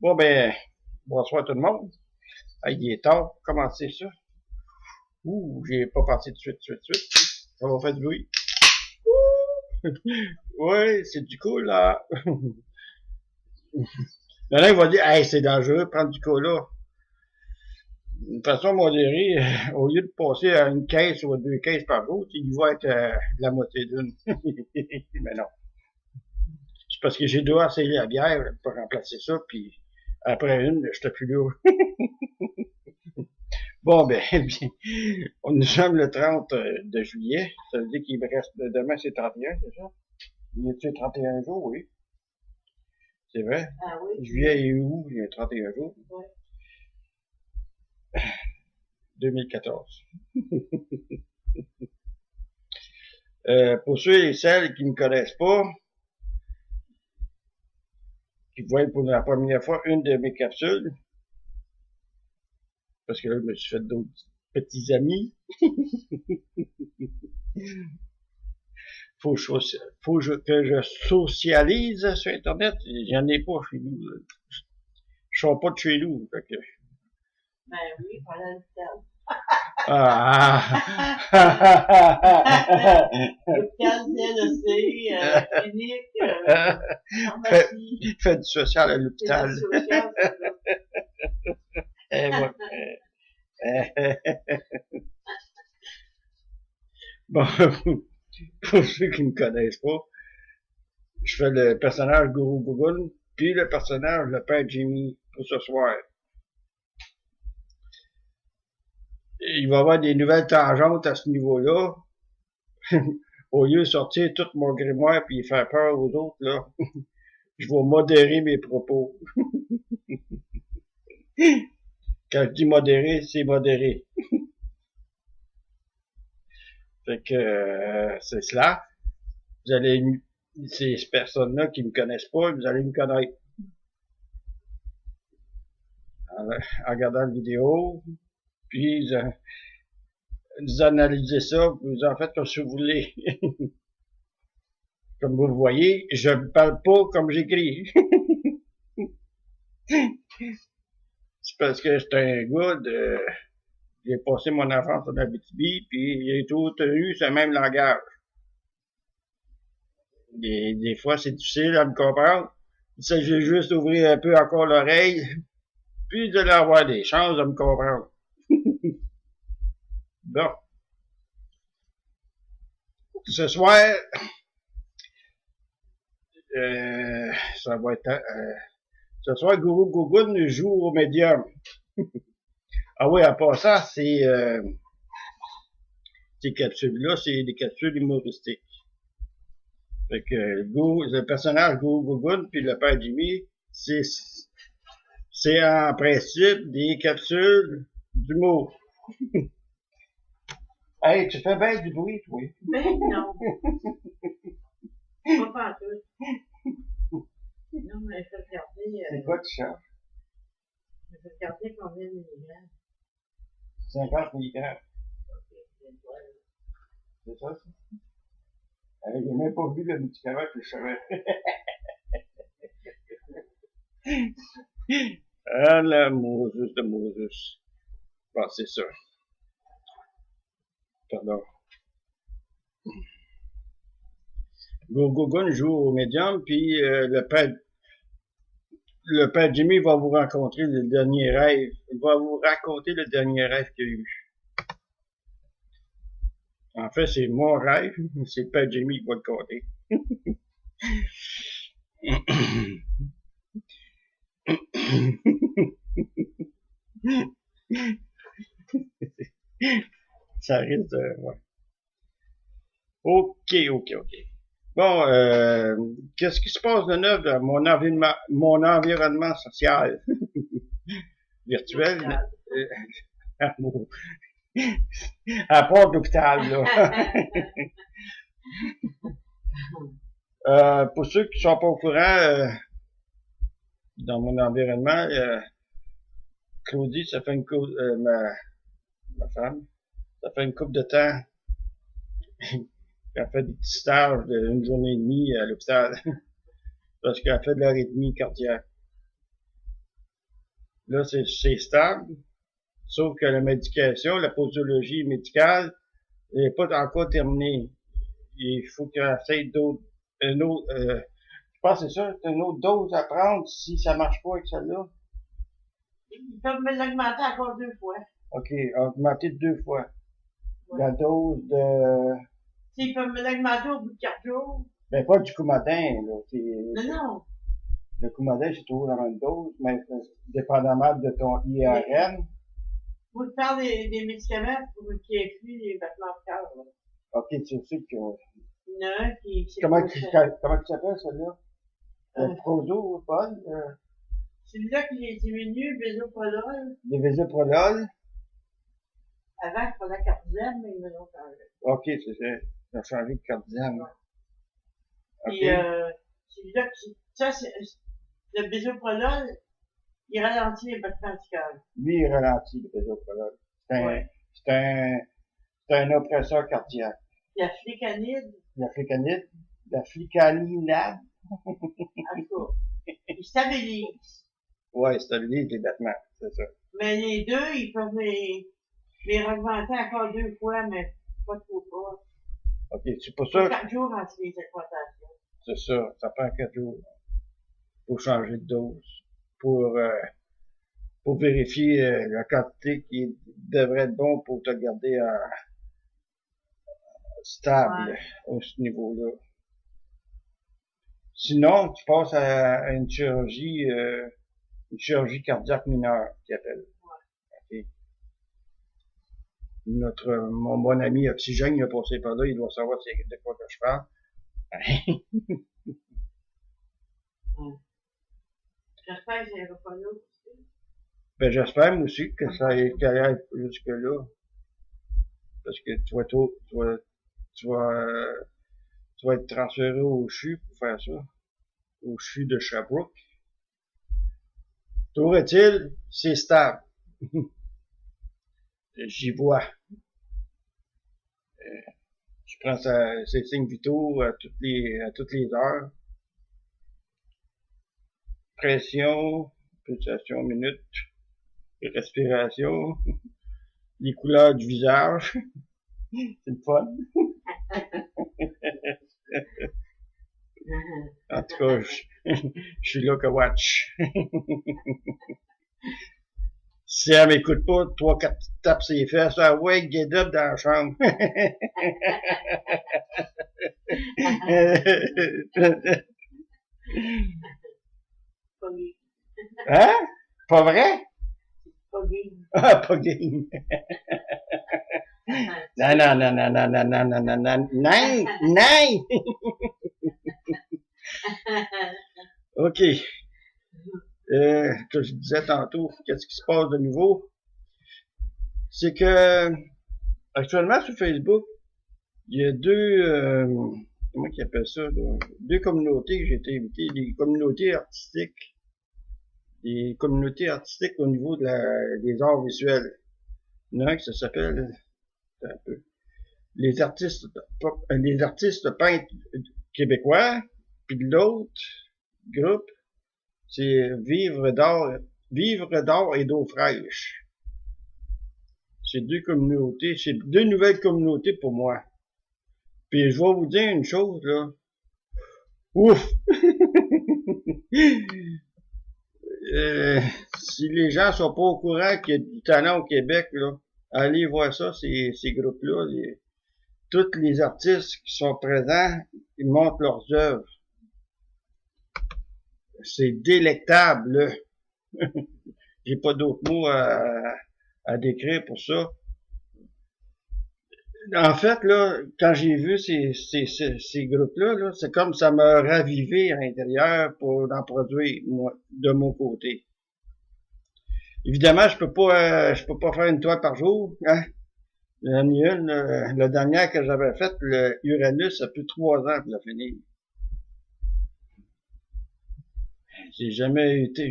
Bon, ben, bonsoir tout le monde. Ah, il est tard. Comment c'est ça? Ouh, j'ai pas pensé de suite. Ça va faire du bruit. Ouais, c'est du cool, là. Il y en a qui vont dire, hey, c'est dangereux, prendre du cola. De façon modérée, au lieu de passer à une caisse ou à 2 caisses par jour, il va être la moitié d'une. Mais non. C'est parce que j'ai dû essayer la bière pour remplacer ça, puis après une, je plus là. Bon, ben, bien, nous sommes le 30 de juillet. Ça veut dire qu'il me reste, demain c'est 31, c'est ça? Il y a-tu 31 jours, oui. C'est vrai. Ah oui? Juillet et août, il y a 31 jours. Oui. 2014. Pour ceux et celles qui ne me connaissent pas, qui voient pour la première fois une de mes capsules, parce que là, je me suis fait d'autres petits amis. Que je socialise sur Internet. J'en ai pas chez nous. Je sors pas de chez nous. Fait que... Ben oui, voilà le terme. Ah! L'hôpital CLEC, clinique, pharmacie. Fait du social à C'est l'hôpital. du social, c'est ça. Bon, pour ceux qui me connaissent pas, je fais le personnage Guru Google, puis le personnage le père Jimmy pour ce soir. Il va y avoir des nouvelles tangentes à ce niveau-là. Au lieu de sortir tout mon grimoire puis faire peur aux autres, là, je vais modérer mes propos. Quand je dis modérer, c'est modéré. Fait que c'est cela. Vous allez, ces personnes-là qui me connaissent pas, vous allez me connaître. En regardant la vidéo, puis vous analysez ça, vous en faites comme si vous voulez. Comme vous le voyez, je ne parle pas comme j'écris. C'est parce que j'étais un gars de... J'ai passé mon enfance en Abitibi, puis j'ai tout eu ce même langage. Des fois, c'est difficile à me comprendre. Il s'agit juste d'ouvrir un peu encore l'oreille, puis de l'avoir des chances de me comprendre. Bon. Ce soir, ça va être... ce soir, Guru Gogun joue au médium. Ah oui, en passant, ces capsules-là, c'est des capsules humoristiques. Fait que le personnage Guru Gogun puis le père Jimmy, c'est en principe des capsules d'humour. Hey, tu fais bien du bruit, toi. Mais non. Pas tout. Non, mais il faut regarder. C'est quoi tu cherches? Il faut regarder combien de milligrammes. 50 milligrammes. Ok, c'est toi. C'est ça, ça? Hey, j'ai même pas vu le médicament que je savais. Ah, la Moses de Moses. Bon, c'est ça. Pardon. Gogun joue au médium, puis le père Jimmy va vous rencontrer le dernier rêve. Il va vous raconter le dernier rêve qu'il a eu. En fait, c'est mon rêve, c'est le père Jimmy qui va le compter. Ça risque de... Ouais. OK. Bon, qu'est-ce qui se passe de neuf dans mon environnement social virtuel? À part d'hôpital, là. Pour ceux qui sont pas au courant, dans mon environnement, Claudie, ça fait une couple, ma femme, ça fait une couple de temps qu'elle fait des petits stages d'une journée et demie à l'hôpital. Parce qu'elle fait de l'arythmie cardiaque. Là, c'est stable. Sauf que la médication, la posologie médicale, n'est pas encore terminée. Il faut qu'il essaye une autre, je pense que c'est ça, une autre dose à prendre si ça marche pas avec celle-là. Ils peuvent me l'augmenter encore 2 fois. OK, augmenter 2 fois. Ouais. La dose de, S'ils peuvent me l'augmenter au bout de 4 jours. ben pas du Coumadin, là. Non, non. Le Coumadin, c'est toujours la même dose, mais dépendamment de ton IRM. Vous faire des médicaments pour qui incluent les battements de cœur. Là. OK, tu sais que, Il y en a un qui comment tu s'appelle, celui-là? Euh, Prozo, Paul? celui-là qui est diminué, Bézoprolol. Des Vésoprolol? Avant, je prenais Cardiane, mais ils me l'ont changé. OK, c'est ça. Ça a changé de cardiane. Ouais. OK. Puis, celui-là qui, ça, c'est, le Bézoprolol, il ralentit les battements du cœur. Lui, il ralentit le Vésoprolol. Ouais. C'est un oppresseur cardiaque. La flécanide, La flicaninade. en tout cas, il stabilise. Ouais, stabilise les battements, c'est ça. Mais les deux, ils peuvent les augmenter encore 2 fois, mais pas trop pas. OK, c'est pour Pas ça, 4 jours entre les augmentations. c'est ça prend 4 jours pour changer de dose, pour vérifier la quantité qui devrait être bon pour te garder stable Ouais. à ce niveau-là. Sinon, tu passes à une chirurgie cardiaque mineure, qui appelle. Okay. Mon bon ami Oxygène, il a passé par là, il doit savoir de quoi que je parle. Ouais. J'espère que j'ai pas l'autre aussi. Ben, j'espère moi aussi que ça qu'elle aille jusque-là. Parce que tu vas être transféré au CHU pour faire ça. Au CHU de Sherbrooke. Toujours est-il, c'est stable. J'y vois. Je prends ses signes vitaux à toutes les heures. Pression, pulsation minute, respiration, les couleurs du visage. C'est le fun. En tout cas, je suis là que watch. Si elle m'écoute pas, 3-4 tapes ses fesses, ah ouais, get up dans la chambre. Poggy. Hein? Pas vrai? Poggy. Ah, pas game. Non, non, non, non, non, non, non, non, non, non, non, non. OK. Que je disais tantôt, qu'est-ce qui se passe de nouveau? C'est que, actuellement, sur Facebook, il y a comment ils appellent ça, là? 2 communautés que j'ai été invité, des communautés artistiques au niveau des arts visuels. Il y en a un qui s'appelle, un peu, les artistes peintres québécois, puis l'autre groupe, c'est Vivre d'art et d'eau fraîche. C'est 2 communautés, c'est 2 nouvelles communautés pour moi. Puis je vais vous dire une chose, là. Ouf! Si les gens sont pas au courant qu'il y a du talent au Québec, là, allez voir ça, ces groupes-là. Tous les artistes qui sont présents, ils montrent leurs œuvres. C'est délectable, là. J'ai pas d'autres mots à décrire pour ça. En fait, là, quand j'ai vu ces groupes-là, là, c'est comme ça m'a ravivé à l'intérieur pour en produire, moi, de mon côté. Évidemment, je peux pas faire une toile par jour, hein. J'en ai une, la dernière que j'avais faite, le Uranus, ça fait 3 ans que je l'ai fini. J'ai jamais été,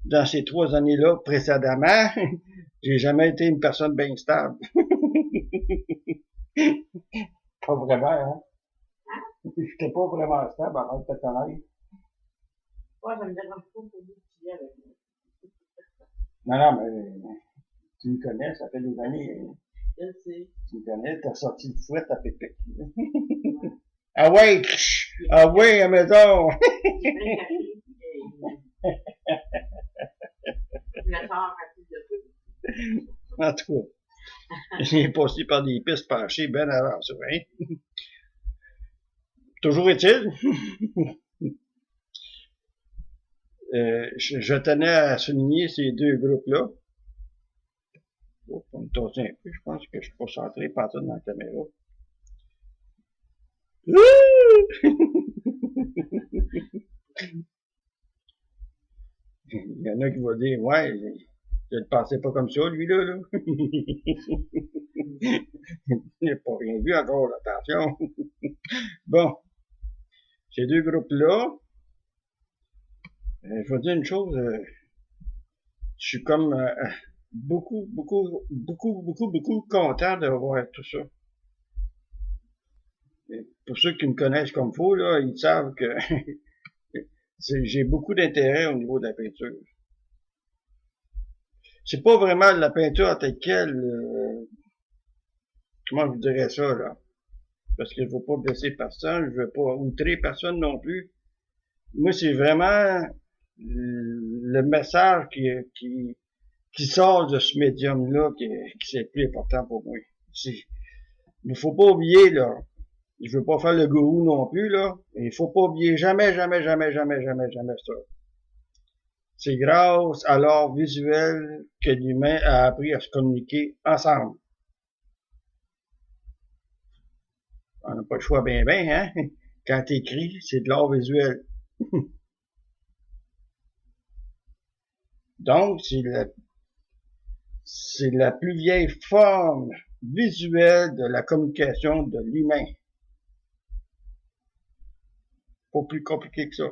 dans ces 3 années-là, précédemment, j'ai jamais été une personne bien stable. Pas vraiment, hein. J'étais pas vraiment stable avant de te connaître. Moi, ça me dérange pas pour vous de avec moi. Non, non, mais tu me connais, ça fait des années. Je sais. Tu me connais, t'as sorti le fouet à Pépic. Ouais. Ah ouais, ah ouais, à la maison. Il est bien caché. Il la sort rapide de peu. En tout cas, j'ai passé par des pistes penchées bien avant ça, hein. Toujours est-il, je tenais à souligner ces deux groupes-là. Oh, pour me tosser un peu, je pense que je suis pas centré partout dans la caméra. Il y en a qui vont dire, ouais, je le pensais pas comme ça, lui-là, là. Il n'a pas rien vu encore, attention. Bon, ces deux groupes-là, je vais dire une chose, je suis comme beaucoup content de voir tout ça. Et pour ceux qui me connaissent comme faut, là, ils savent que j'ai beaucoup d'intérêt au niveau de la peinture. C'est pas vraiment la peinture en telle quelle, comment je vous dirais ça, là? Parce que je veux pas blesser personne, je veux pas outrer personne non plus. Moi, c'est vraiment le message qui sort de ce médium-là qui c'est le plus important pour moi. Il ne faut pas oublier, là, je veux pas faire le gourou non plus, là, mais il faut pas oublier jamais ça. C'est grâce à l'art visuel que l'humain a appris à se communiquer ensemble. On n'a pas le choix bien, hein? Quand t'écris, c'est de l'art visuel. Donc, c'est la plus vieille forme visuelle de la communication de l'humain. Pas plus compliqué que ça.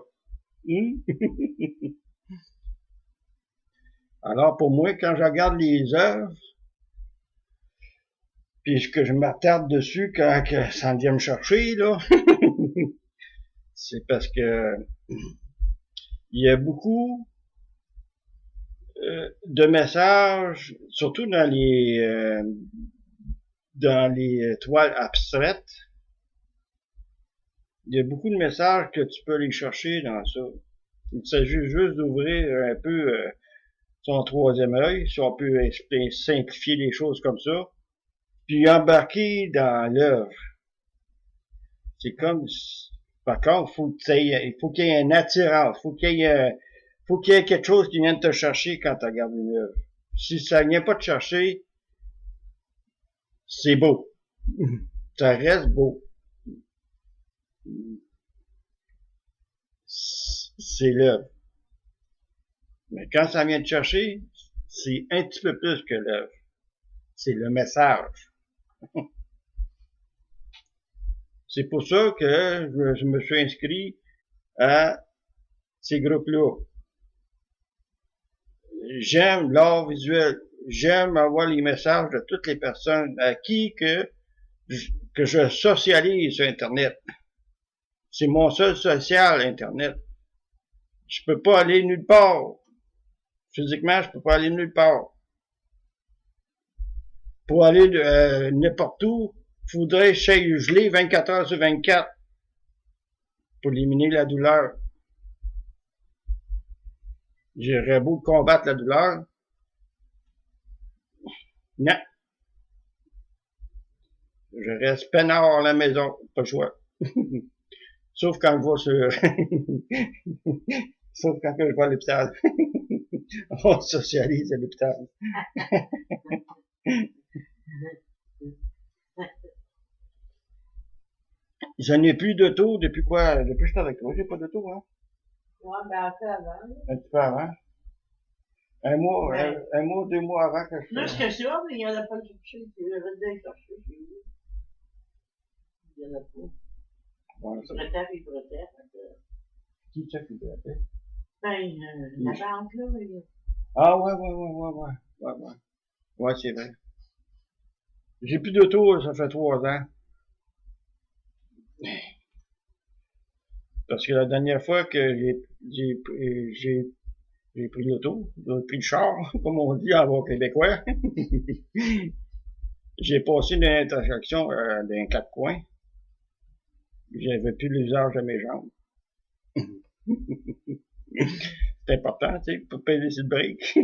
Alors, pour moi, quand je regarde les œuvres, puis que je m'attarde dessus quand ça vient me chercher, là, c'est parce que il y a beaucoup de messages, surtout dans les toiles abstraites. Il y a beaucoup de messages que tu peux aller chercher dans ça. Il s'agit juste d'ouvrir un peu son troisième œil, si on peut simplifier les choses comme ça, puis embarquer dans l'œuvre. C'est comme, par contre, il faut qu'il y ait un attirance, faut qu'il y ait quelque chose qui vienne te chercher quand tu regardes une œuvre. Si ça vient pas te chercher, c'est beau. Ça reste beau. C'est l'œuvre. Mais quand ça vient te chercher, c'est un petit peu plus que l'œuvre. C'est le message. C'est pour ça que je me suis inscrit à ces groupes-là. J'aime l'art visuel. J'aime avoir les messages de toutes les personnes à qui que je socialise sur Internet. C'est mon seul social, Internet. Je peux pas aller nulle part. Physiquement, je peux pas aller nulle part. Pour aller n'importe où, faudrait que j'aille geler 24 heures sur 24 pour éliminer la douleur. J'aurais beau combattre la douleur. Non. Je reste peinard à la maison. Pas le choix. Sauf quand je vais sur... Sauf quand je vais à l'hôpital. On socialise à l'hôpital. Je n'ai plus d'auto depuis quoi? Depuis que je suis avec toi, j'ai pas d'auto, hein? Ouais, ben, un peu avant. Un petit peu avant. Un mois, 2 mois avant que je Plus que ça, mais il y en a pas de chercher. Il y avait bien chercher chez vous. Il y en a pas. Ouais, Il bretait. Qui c'est qui bretait? Ben, la banque, là, Ah, ouais. Ouais, c'est vrai. J'ai plus d'auto, ça fait 3 ans. Parce que la dernière fois que j'ai J'ai pris l'auto, j'ai pris le char, comme on dit en bon québécois. J'ai passé une intersection d'un quatre coins. J'avais plus l'usage de mes jambes. C'est important, tu sais, pour peser sur le break.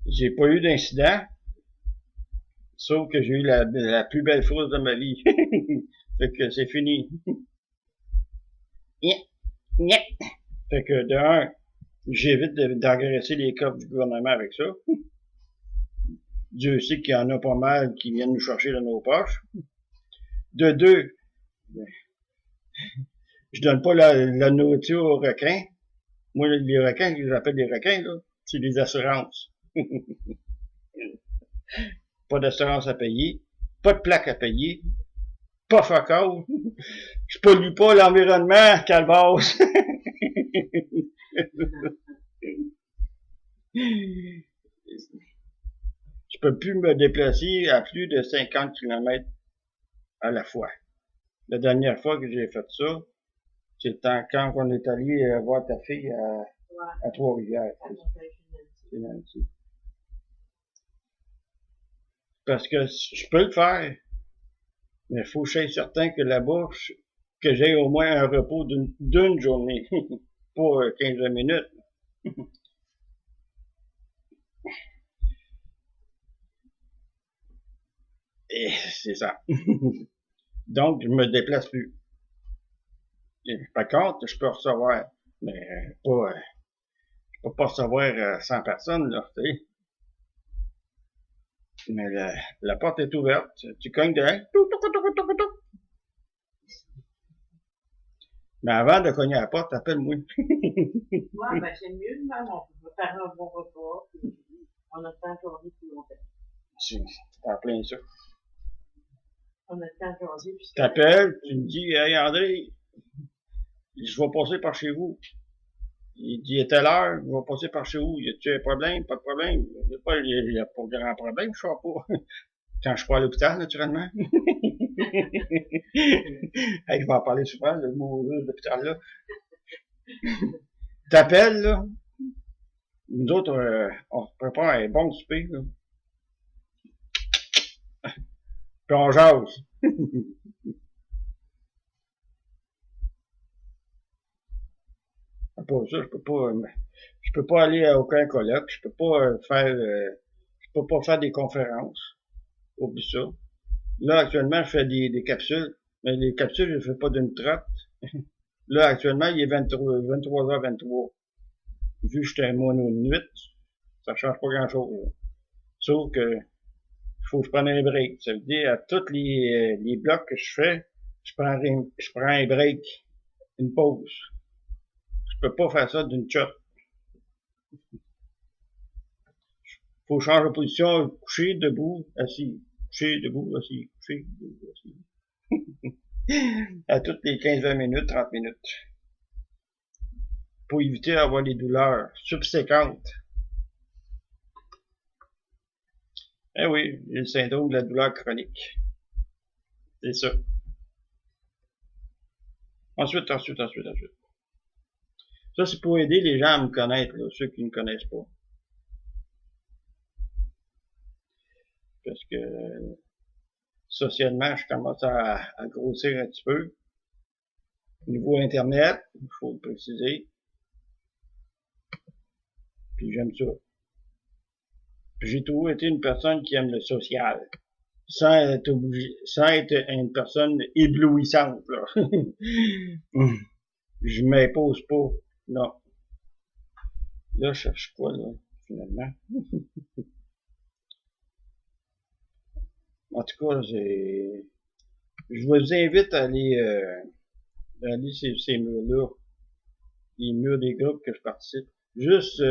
J'ai pas eu d'incident, sauf que j'ai eu la plus belle frousse de ma vie. Fait que c'est fini. Fait que de un, j'évite d'agresser les coffres du gouvernement avec ça. Dieu sait qu'il y en a pas mal qui viennent nous chercher dans nos poches. De deux, je donne pas la nourriture aux requins. Moi, les requins, je les appelle des requins, là, c'est des assurances. Pas d'assurance à payer, pas de plaque à payer, pas fuck all. Je pollue pas l'environnement, calvasse. Je peux plus me déplacer à plus de 50 km à la fois. La dernière fois que j'ai fait ça, c'était quand on est allé voir ta fille à Trois-Rivières. C'est Nancy. Parce que je peux le faire, mais il faut que je sois certain que là-bas, que j'ai au moins un repos d'une journée, pas 15 minutes. Et c'est ça. Donc, je me déplace plus. Et par contre, je peux recevoir, mais je peux pas recevoir 100 personnes, là, tu sais. Mais la porte est ouverte, tu cognes dedans, mais avant de cogner à la porte, appelle-moi. Ouais, ben c'est mieux de même, on peut faire un bon repas, puis on a le temps de jaser plus longtemps. C'est en plein ça. On a le temps de jaser, puis T'appelles, tu me dis, hey André, je vais passer par chez vous. Il dit, à telle heure, je vais passer par chez vous. Y a-tu un problème? Pas de problème. Il y a pas de grand problème, je sais pas. Quand je suis pas à l'hôpital, naturellement. Hey, je vais en parler souvent, le mot de l'hôpital, là. T'appelles, là. Nous autres, on se prépare un bon souper, là. Puis on jase. Pas ça, je peux pas aller à aucun colloque, je peux pas faire des conférences. Oublie ça. Là, actuellement, je fais des capsules, mais les capsules, je ne fais pas d'une traite. Là, actuellement, il est 23h23. Vu que j'étais un mono de nuit, ça change pas grand-chose. Sauf que faut que je prenne un break. Ça veut dire, à tous les blocs que je fais, je prends un break, une pause. Je peux pas faire ça d'une shot. Faut changer de position, coucher, debout, assis. Coucher, debout, assis. Coucher, debout, assis. À toutes les 15-20 minutes, 30 minutes. Pour éviter d'avoir des douleurs subséquentes. Eh oui, j'ai le syndrome de la douleur chronique. C'est ça. Ensuite. Ça, c'est pour aider les gens à me connaître, là, ceux qui ne me connaissent pas. Parce que socialement, je commence à grossir un petit peu. Au niveau Internet, il faut le préciser. Puis j'aime ça. Puis j'ai toujours été une personne qui aime le social. Sans être une personne éblouissante, là. Je m'impose pas. Non. Là, je cherche quoi, là, finalement? En tout cas, je vous invite à aller ces murs-là, les murs des groupes que je participe. Juste,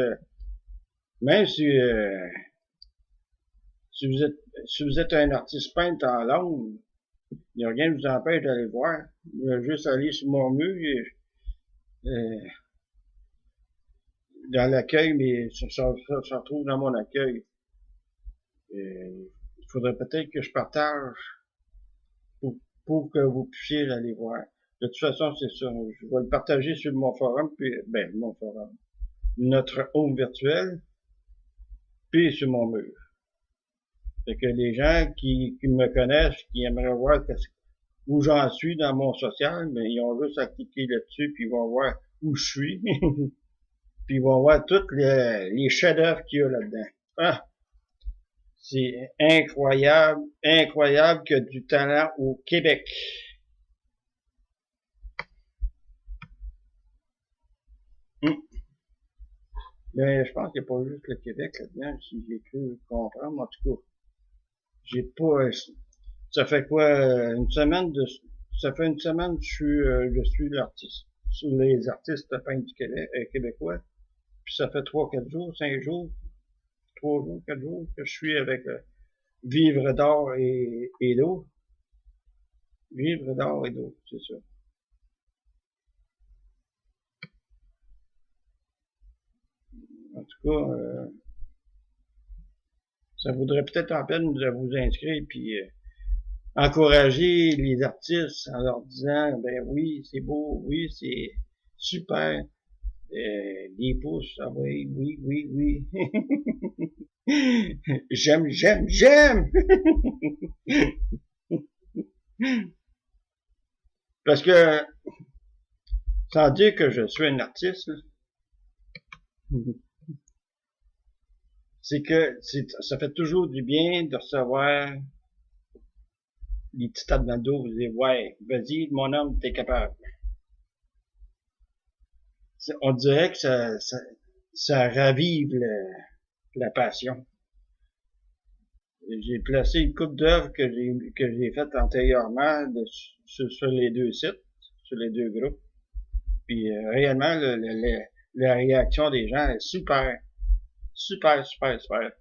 même si vous êtes un artiste peintre en langue, il n'y a rien qui vous empêche d'aller voir. Il y a juste aller sur mon mur, dans l'accueil, mais ça se retrouve dans mon accueil. Il faudrait peut-être que je partage pour que vous puissiez aller voir. De toute façon, c'est ça. Je vais le partager sur mon forum, puis, mon forum. notre home virtuel, puis sur mon mur. Fait que les gens qui me connaissent, qui aimeraient voir où j'en suis dans mon social, mais ils ont juste à cliquer là-dessus, puis ils vont voir où je suis, puis ils vont voir tous les chefs-d'œuvre qu'il y a là-dedans. Ah, c'est incroyable, incroyable qu'il y a du talent au Québec. Mais je pense qu'il n'y a pas juste le Québec là-dedans, si j'ai cru comprendre. En tout cas, j'ai pas... Ça fait quoi, une semaine ça fait une semaine que je suis l'artiste, sur les artistes peintres du Québec, québécois. Puis ça fait 3, 4 jours, 5 jours, 3 jours, 4 jours que je suis avec Vivre d'or et d'eau. Vivre d'or et d'eau, c'est ça. En tout cas, ça vaudrait peut-être la peine de vous inscrire puis encourager les artistes en leur disant, ben oui, c'est beau, oui, c'est super, des pouces, ah oui, oui, oui, oui. J'aime, j'aime, j'aime! Parce que, sans dire que je suis un artiste, c'est que ça fait toujours du bien de recevoir les petits tapes dans le dos, vous dites, ouais, vas-y, mon homme, t'es capable. On dirait que ça ravive la passion. J'ai placé une coupe d'œuvres que j'ai faites antérieurement sur les deux sites, sur les deux groupes. Puis réellement, la réaction des gens est super, super, super, super.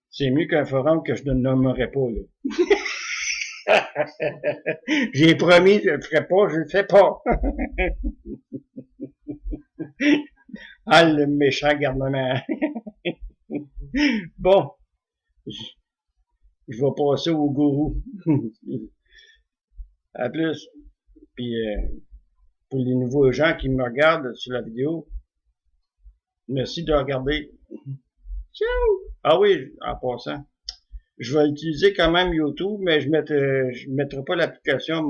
C'est mieux qu'un forum que je ne nommerai pas, là. J'ai promis, je le ferai pas, je le fais pas. Ah, le méchant garnement. Bon, je vais passer au gourou. À plus. Puis pour les nouveaux gens qui me regardent sur la vidéo, merci de regarder. Ciao! Ah oui, en passant, je vais utiliser quand même YouTube, mais je mettrai pas l'application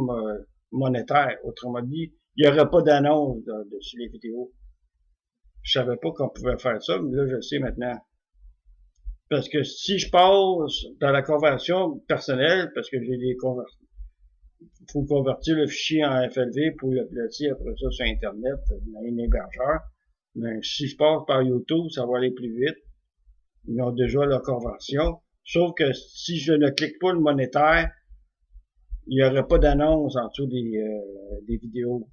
monétaire. Autrement dit, il n'y aura pas d'annonce sur les vidéos. Je savais pas qu'on pouvait faire ça, mais là, je le sais maintenant. Parce que si je passe dans la conversion personnelle, parce que j'ai des conversions, il faut convertir le fichier en FLV pour le placer après ça sur Internet, dans un hébergeur. Mais si je passe par YouTube, ça va aller plus vite. Ils ont déjà leur conversion. Sauf que si je ne clique pas le monétaire, il n'y aurait pas d'annonce en dessous des vidéos.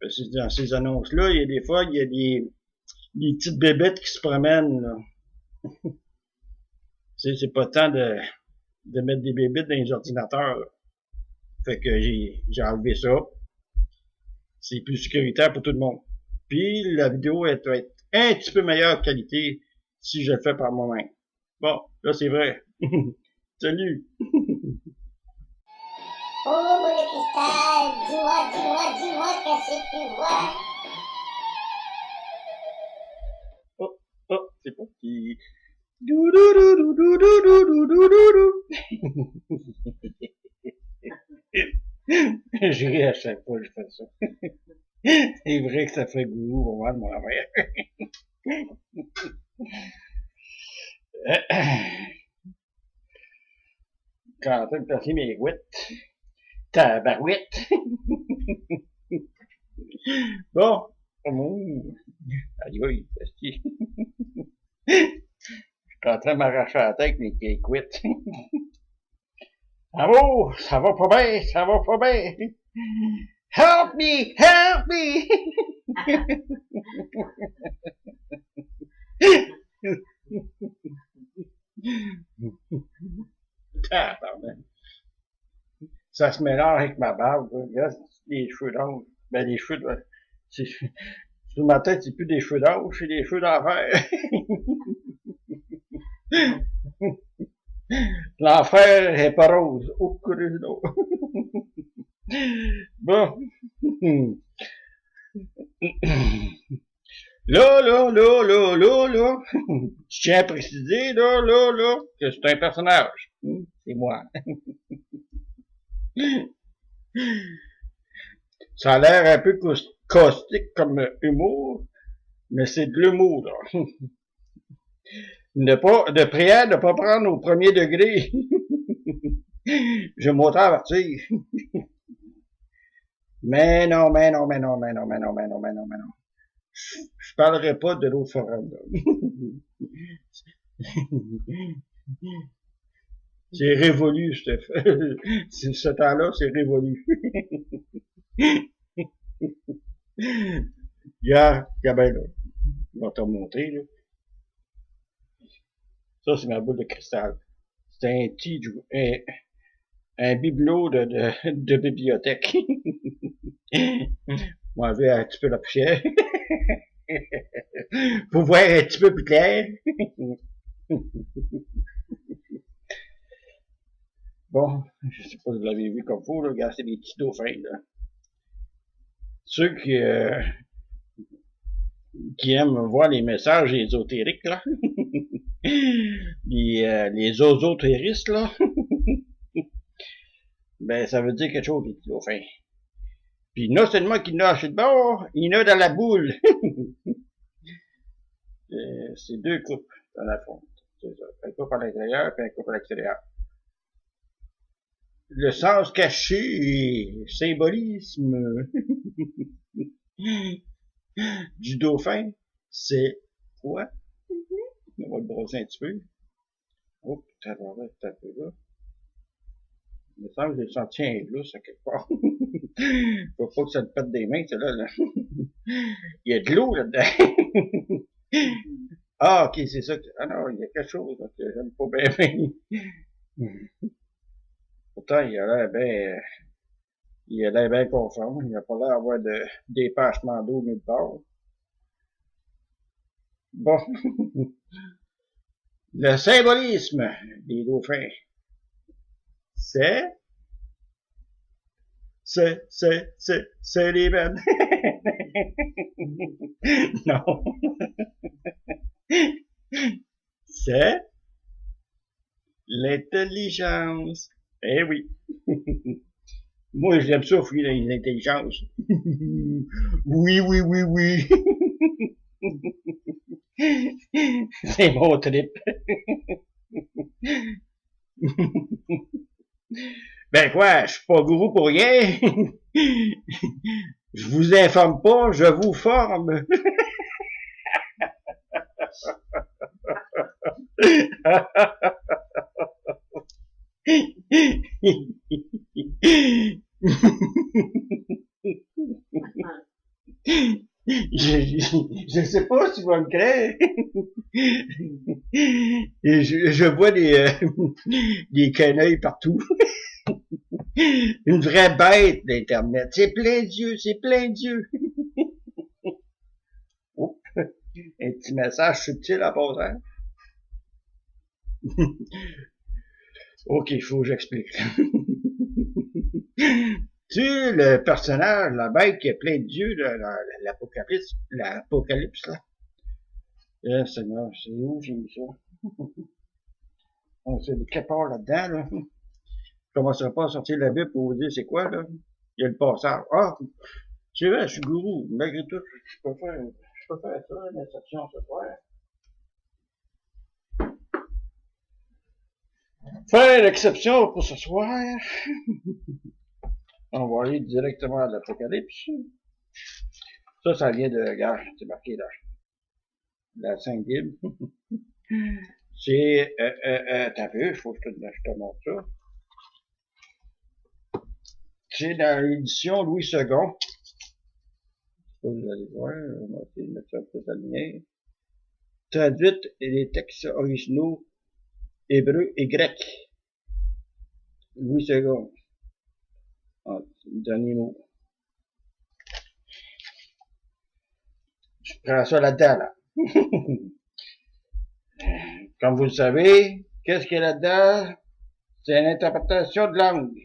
Parce que dans ces annonces-là, il y a des fois, il y a des petites bébêtes qui se promènent, là. C'est pas temps de mettre des bébêtes dans les ordinateurs, là. Fait que j'ai enlevé ça. C'est plus sécuritaire pour tout le monde. Puis la vidéo va être un petit peu meilleure qualité si je le fais par moi-même. Bon, là c'est vrai. Salut! Oh, boule de cristal, dis-moi, dis-moi, dis-moi, qu'est-ce que tu vois? Oh, oh, c'est parti. Je ris à chaque fois que je fais ça. C'est vrai que ça fait goût au moment de mon envers. Quand en train de placer mes gouttes. Tabarouette. Bon. Aïe, aïe, je suis en train de m'arracher la tête avec mes gouttes. Amour, ça va pas bien, ça va pas bien. Help me, help me. Ça se mélange avec ma barbe. Regarde, les cheveux d'âge. Ben, les cheveux de... Sur ma tête, c'est plus des cheveux d'âge, c'est des cheveux d'enfer. L'enfer est pas rose. Oh, bon. Là, je tiens à préciser, là, que c'est un personnage. C'est moi. Ça a l'air un peu caustique comme humour, mais c'est de l'humour, là. De prière, de pas prendre au premier degré. Je m'auto-avertir. Mais non. Je parlerai pas de l'autre forum, là. C'est révolu, ce temps-là, c'est révolu. Regarde ben là. Je vais te remontrer, là. Ça, c'est ma boule de cristal. C'est un petit, un bibelot de bibliothèque. On va enlever un petit peu la poussière. Pour voir un petit peu plus clair. Bon, je sais pas si vous l'avez vu comme faut, là. Regarde, c'est des petits dauphins, là. Ceux qui aiment voir les messages ésotériques, là. Les osotéristes, là. Ben, ça veut dire quelque chose, les petits dauphins. Puis non seulement qu'il n'a acheté de bord, il n'a dans la boule. C'est deux coupes dans la fonte. C'est ça. Un coupe à l'intérieur et un coupe à l'extérieur. Le sens caché et symbolisme du dauphin, c'est quoi? On va le brosser un petit peu. Oh, putain, on va être un peu là. Il me semble que j'ai senti un lousse à quelque part. Faut pas que ça te pète des mains, c'est là. Il y a de l'eau là-dedans. Ah, ok, c'est ça. Ah non, il y a quelque chose que j'aime pas bien. Pourtant, il a l'air bien conforme. Il a pas l'air d'avoir de dépassement d'eau nulle part. Bon. Le symbolisme des dauphins. C'est les veines. Non. C'est l'intelligence. Eh oui. Moi, j'aime ça, fouiller dans les intelligences. Oui. C'est mon trip. Ben quoi, je suis pas gourou pour rien. Je vous informe pas, je vous forme. Je sais pas si vous me croire. Et je vois des quenouilles partout. Une vraie bête d'Internet. C'est plein d'yeux. Oh, un petit message subtil à passant. Ok, faut que j'explique. Tu sais, le personnage, la bête qui a plein d'yeux, l'apocalypse, là. Eh, Seigneur, c'est où j'ai mis ça? On sait de quelque part là-dedans, là. Je commencerai pas à sortir la Bible pour vous dire c'est quoi, là. Il y a le passage. Ah, c'est vrai, je suis gourou. Malgré tout, je peux faire ça, l'insertion ce soir. Faire l'exception pour ce soir. On va aller directement à l'Apocalypse. Ça vient de, regarde, c'est marqué là. La Sainte Bible. C'est, t'as vu, il faut que je te montre ça. C'est dans l'édition Louis II. Vous allez voir, on va essayer de mettre ça plus à lumière. Traduite et les textes originaux hébreux et grecs. Louis II. Ah, c'est le dernier mot. Je prends ça là-dedans, là. Comme vous le savez, qu'est-ce qu'il y a là-dedans? C'est une interprétation de langue.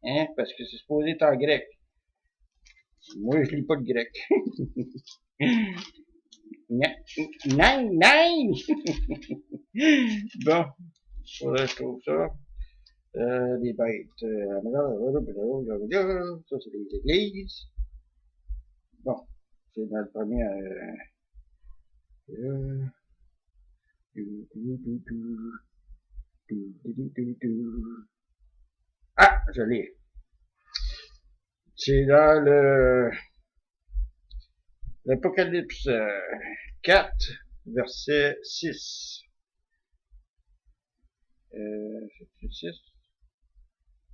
Hein? Parce que c'est supposé être en grec. Moi, je lis pas le grec. Nine, nine! Bon, faudrait que je trouve ça. Les bêtes. Ça, c'est les églises. Bon, c'est dans le premier. Ah, je l'ai. C'est dans l'Apocalypse 4, verset 6. C'est 6?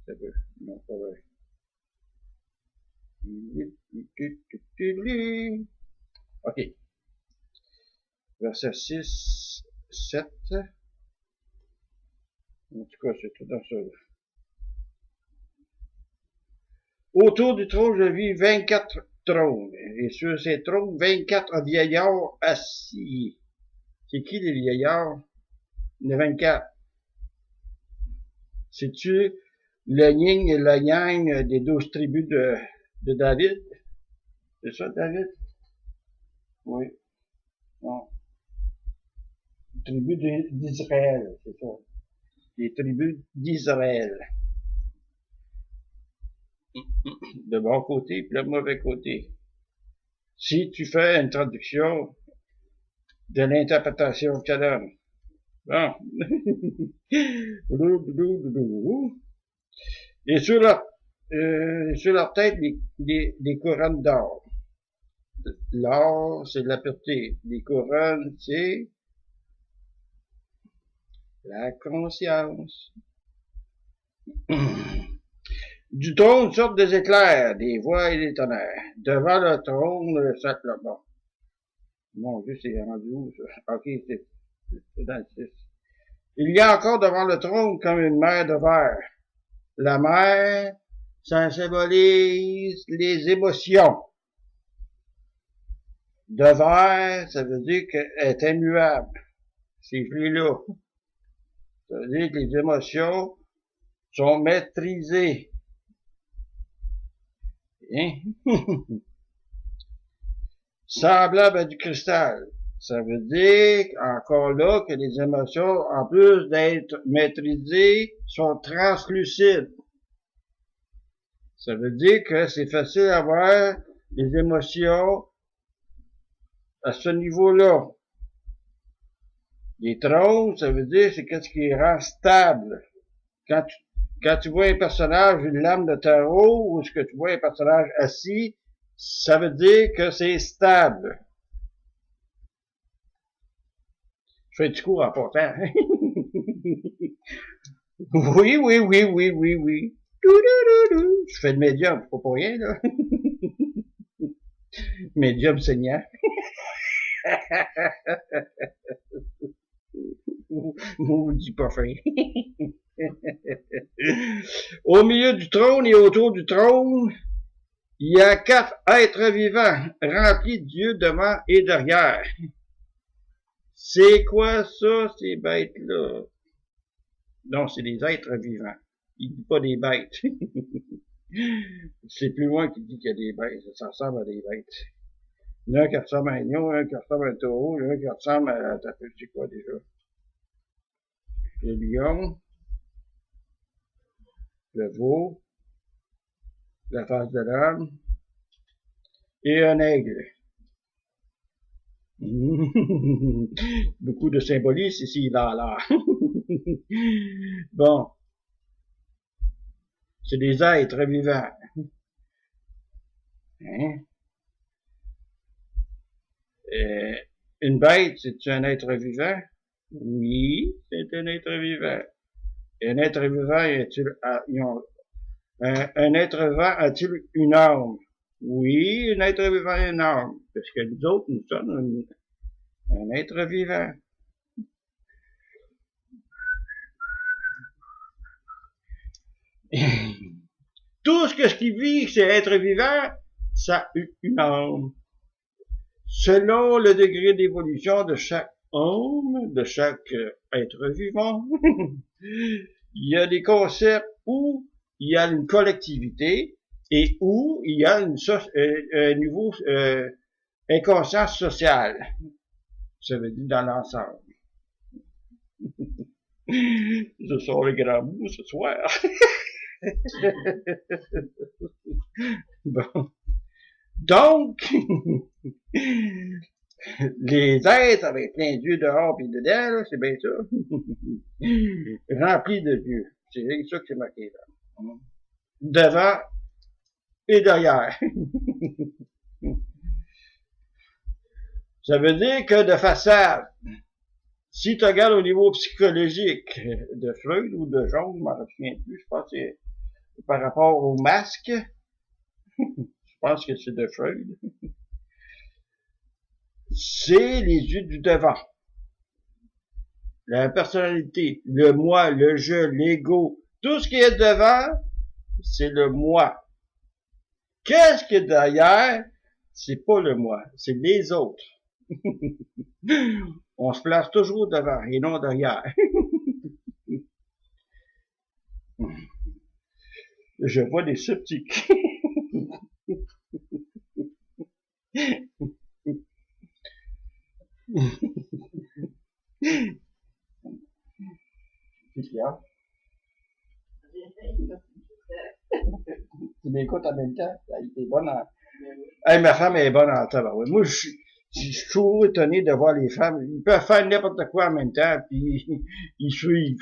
Ça veut. Non, pas vrai. OK. Verset 6, 7. En tout cas, c'est tout dans ça. Autour du trône, je vis 24 trônes. Et sur ces trônes, 24 vieillards assis. C'est qui les vieillards? Les 24. C'est-tu le yin et le yang des 12 tribus de David? C'est ça, David? Oui. Non. Tribus d'Israël, c'est ça. Les tribus d'Israël. Le bon côté puis le mauvais côté. Si tu fais une traduction de l'interprétation que tu donnes. Bon. Et sur leur tête, des couronnes d'or. L'or, c'est la pureté. Les couronnes, c'est la conscience. Du trône sortent des éclairs, des voix et des tonnerres. Devant le trône, chaque là-bas. Mon Dieu, c'est rendu où, ça? Ok, c'est dans le 6. Il y a encore devant le trône comme une mer de verre. La mer, ça symbolise les émotions. De verre, ça veut dire qu'elle est immuable. Ces flux-là. Ça veut dire que les émotions sont maîtrisées. Hein? Semblable à du cristal. Ça veut dire, encore là, que les émotions, en plus d'être maîtrisées, sont translucides. Ça veut dire que c'est facile à voir les émotions à ce niveau-là. Les trônes, ça veut dire c'est qu'est-ce qui rend stable. Quand tu vois un personnage, une lame de tarot, ou est-ce que tu vois un personnage assis, ça veut dire que c'est stable. Je fais du cours en portant. Oui, oui, oui, oui, oui, oui. Je fais le médium, c'est pas pour rien, là. Médium saignant. Maudit pas fin. Au milieu du trône et autour du trône, il y a 4 êtres vivants remplis d'yeux devant et derrière. C'est quoi ça, ces bêtes-là? Non, c'est des êtres vivants. Il dit pas des bêtes. C'est plus loin qu'il dit qu'il y a des bêtes. Ça ressemble à des bêtes. Il y en a un qui ressemble à un agneau, un qui ressemble à un taureau, un qui ressemble à... C'est quoi déjà? Le lion, le veau, la face de l'homme, et un aigle. Beaucoup de symbolisme ici, là. Bon. C'est des êtres vivants. Hein? Une bête, c'est un être vivant? Oui, c'est un être vivant. Un être vivant, un être vivant a-t-il une âme? Oui, un être vivant a une âme. Parce que nous autres, nous sommes un être vivant. Tout ce qui vit, c'est être vivant, ça a une âme. Selon le degré d'évolution de chaque âme, de chaque être vivant, il y a des concepts où il y a une collectivité, et où il y a un niveau inconscience sociale. Ça veut dire dans l'ensemble. Ce sont les grands mots ce soir. Bon. Donc, les êtres avec plein d'yeux dehors et dedans, là, c'est bien ça. Remplis de Dieu. C'est ça que c'est marqué là. Devant et derrière. Ça veut dire que de façade, si tu regardes au niveau psychologique de Freud ou de Jung, je m'en souviens plus, je pense que c'est par rapport au masque, je pense que c'est de Freud, c'est les yeux du devant. La personnalité, le moi, le je, l'ego, tout ce qui est devant, c'est le moi. Qu'est-ce qui est derrière? C'est pas le moi, c'est les autres. On se place toujours devant et non derrière. Je vois des sceptiques. Tu m'écoutes en même temps? Elle est bonne en... Hey, ma femme est bonne en tabarouette. Moi, je suis toujours étonné de voir les femmes. Ils peuvent faire n'importe quoi en même temps, puis ils suivent.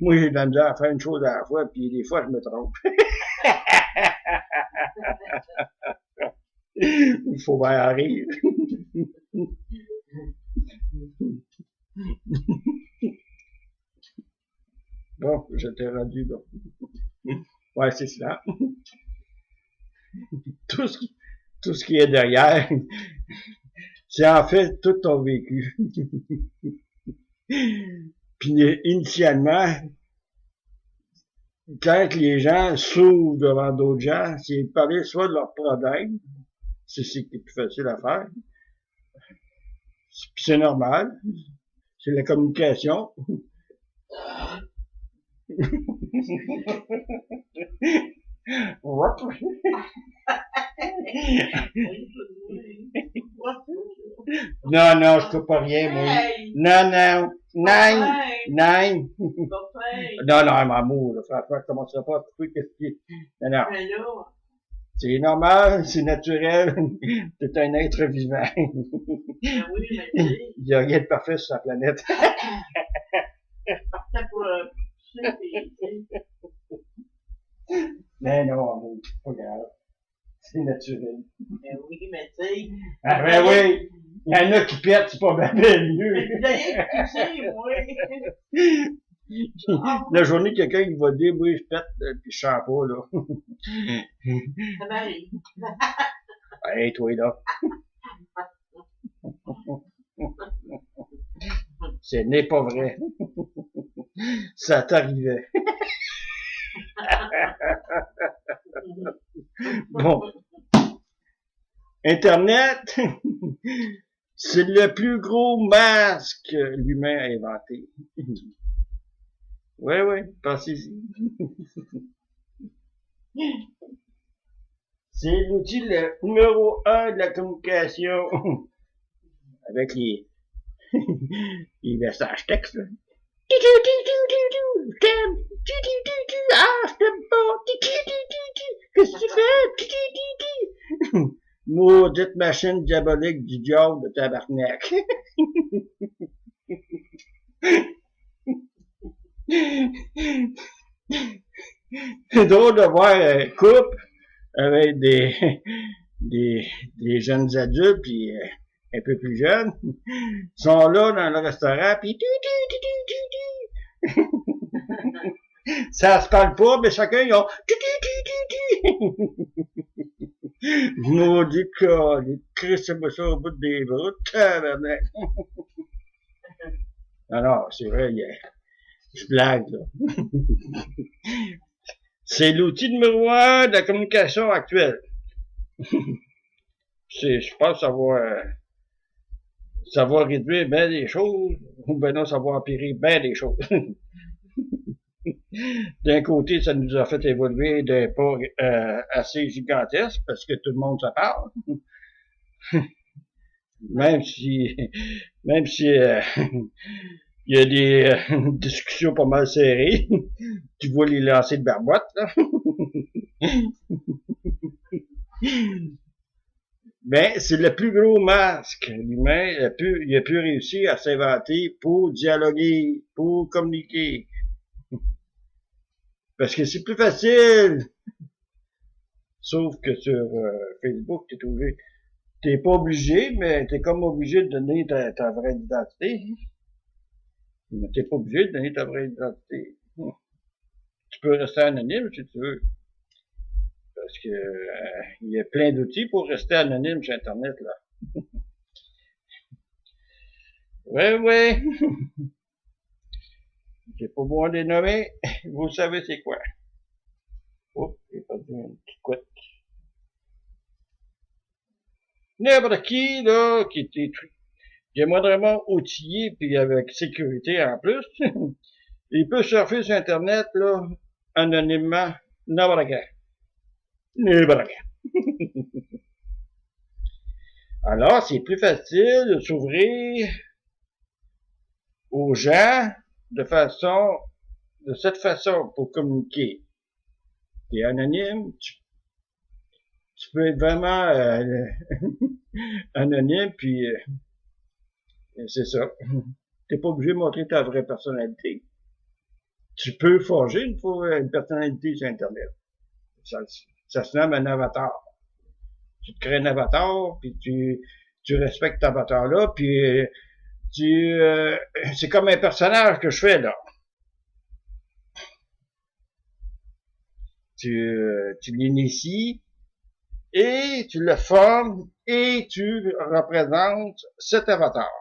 Moi, j'ai de la misère à faire une chose à la fois, puis des fois, je me trompe. Il faut bien en rire. Bon, je t'ai rendu là. Ouais, c'est ça. Tout ce qui est derrière, c'est en fait tout ton vécu. Puis initialement, quand les gens s'ouvrent devant d'autres gens, c'est de parler soit de leurs problèmes, c'est ce qui est plus facile à faire, puis c'est normal, c'est la communication. Non, non, je peux pas rien, moi. Non, non. Nine. Non, non, maman, là, franchement, je commencerai pas à trouver qu'est-ce qui est. Non, non. C'est normal, c'est naturel. C'est un être vivant. Il y a rien de parfait sur la planète. Mais non, c'est pas grave. C'est naturel. Mais oui, mais tu sais. Ah ben oui! Il y en a qui pètent, c'est pas bien mieux. La journée, quelqu'un il va dire, oui, je pète, puis je sens pas, là. Ça m'arrive. Hey, toi, là. Ce n'est pas vrai. Ça t'arrivait. Bon. Internet, c'est le plus gros masque que l'humain a inventé. Oui, pensez-y. C'est l'outil numéro 1 de la communication. Avec les messages textes, là. Qu'est-ce que tu fais? Maudite machine diabolique du diable de tabarnak. C'est drôle de voir un couple avec des jeunes adultes puis un peu plus jeunes. Ils sont là dans le restaurant puis ça se parle pas, mais chacun ils ont maudit cas, les crissez-moi ça au bout des bras, tabarnak. Non, c'est vrai, je blague, là. C'est l'outil numéro 1 de la communication actuelle. Je pense que ça va réduire bien des choses, ou ben non, ça va empirer bien des choses. D'un côté, ça nous a fait évoluer d'un pas assez gigantesque parce que tout le monde se parle. Même si, même si il y a des discussions pas mal serrées, tu vois les lancers de barbotte, là. Mais c'est le plus gros masque. L'humain, il a pu réussir à s'inventer pour dialoguer, pour communiquer. Parce que c'est plus facile. Sauf que sur Facebook, t'es pas obligé, mais t'es comme obligé de donner ta vraie identité. Mais t'es pas obligé de donner ta vraie identité. Tu peux rester anonyme si tu veux. Parce que il y a plein d'outils pour rester anonyme sur Internet, là. Ouais, ouais. J'ai pas besoin de les nommer. Vous savez c'est quoi. Oups, j'ai pas dit une petite couette. N'importe qui, là, qui est moindrement outillé, puis avec sécurité en plus, il peut surfer sur Internet, là, anonymement, n'importe quand. N'importe quand. Alors, c'est plus facile de s'ouvrir aux gens de cette façon pour communiquer. T'es anonyme, tu peux être vraiment anonyme, puis c'est ça. T'es pas obligé de montrer ta vraie personnalité. Tu peux forger une personnalité sur Internet. Ça se nomme un avatar. Tu te crées un avatar, puis tu respectes cet avatar-là, puis c'est comme un personnage que je fais, là. Tu l'inities, et tu le formes, et tu représentes cet avatar.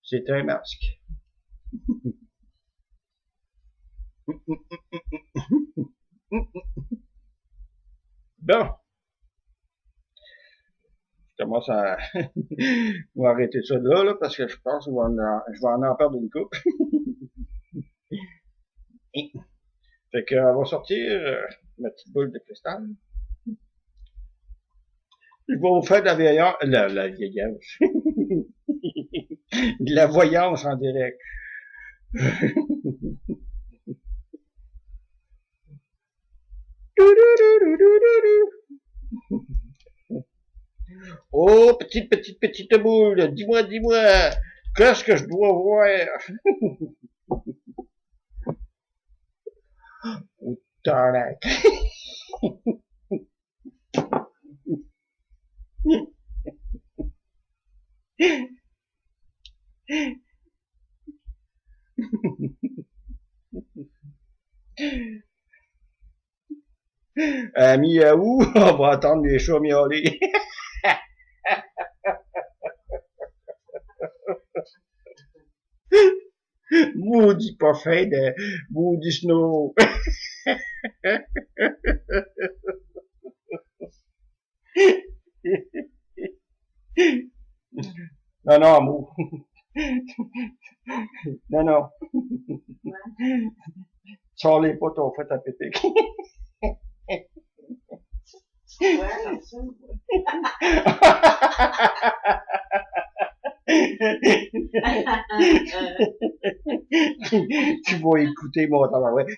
C'est un masque. Bon. Je commence à on va arrêter ça là, parce que je pense que je vais en perdre une coupe. Fait que, on va sortir ma petite boule de cristal. Je vais vous faire de la vieillance, la vieillance. De la voyance en direct. Oh, petite boule, dis-moi, qu'est-ce que je dois voir? Oh, tabarnak. Miaou, on va attendre les chats miauler. Maudit pas fin de maudit snow. Non, non, amour. Non, non. Sors-les pas ton fait à péter. Ouais, comme ça. Tu vas écouter mon tabarouette.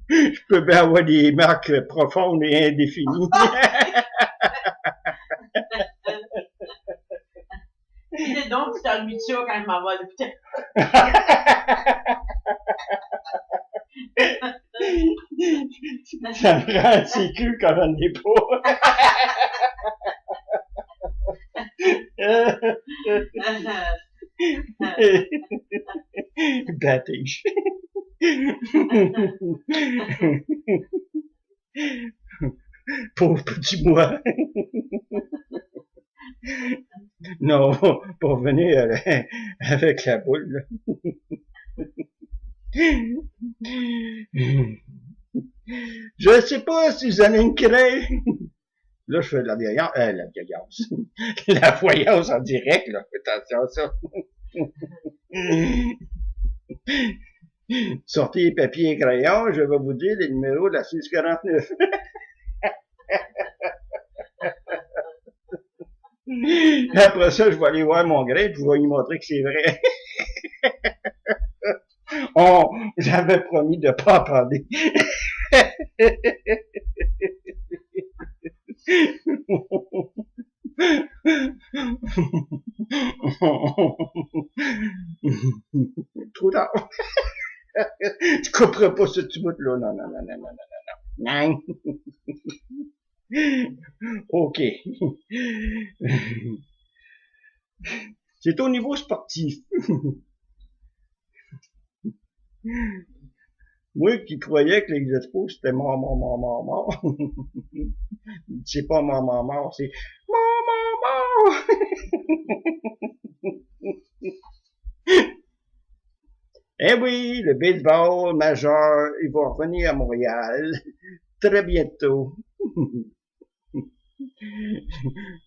Je peux bien avoir des marques profondes et indéfinies. Dis donc, tu t'ennuies de ça quand je m'en vais à l'hôpital. Ça me rend un sécu quand j'en ai pas. Battige. Pauvre petit moi. Non, pour venir avec la boule. Je sais pas si vous allez me créer. Là, je fais de la vieillance, la voyance en direct, là. Attention à ça. Sortez les papiers et crayons, je vais vous dire les numéros de la 649. Après ça, je vais aller voir mon gré, puis je vais lui montrer que c'est vrai. J'avais promis de pas en parler. Trop tard. Tu couperas pas ce petit bout-là. Non, non, non, non, non, non, non, non. OK. C'est au niveau sportif. Moi qui croyais que les expos c'était mort, mort, mort, mort, mort. C'est pas mort, mort, mort, c'est mort, mort, mort. Eh oui, le baseball majeur, il va revenir à Montréal très bientôt.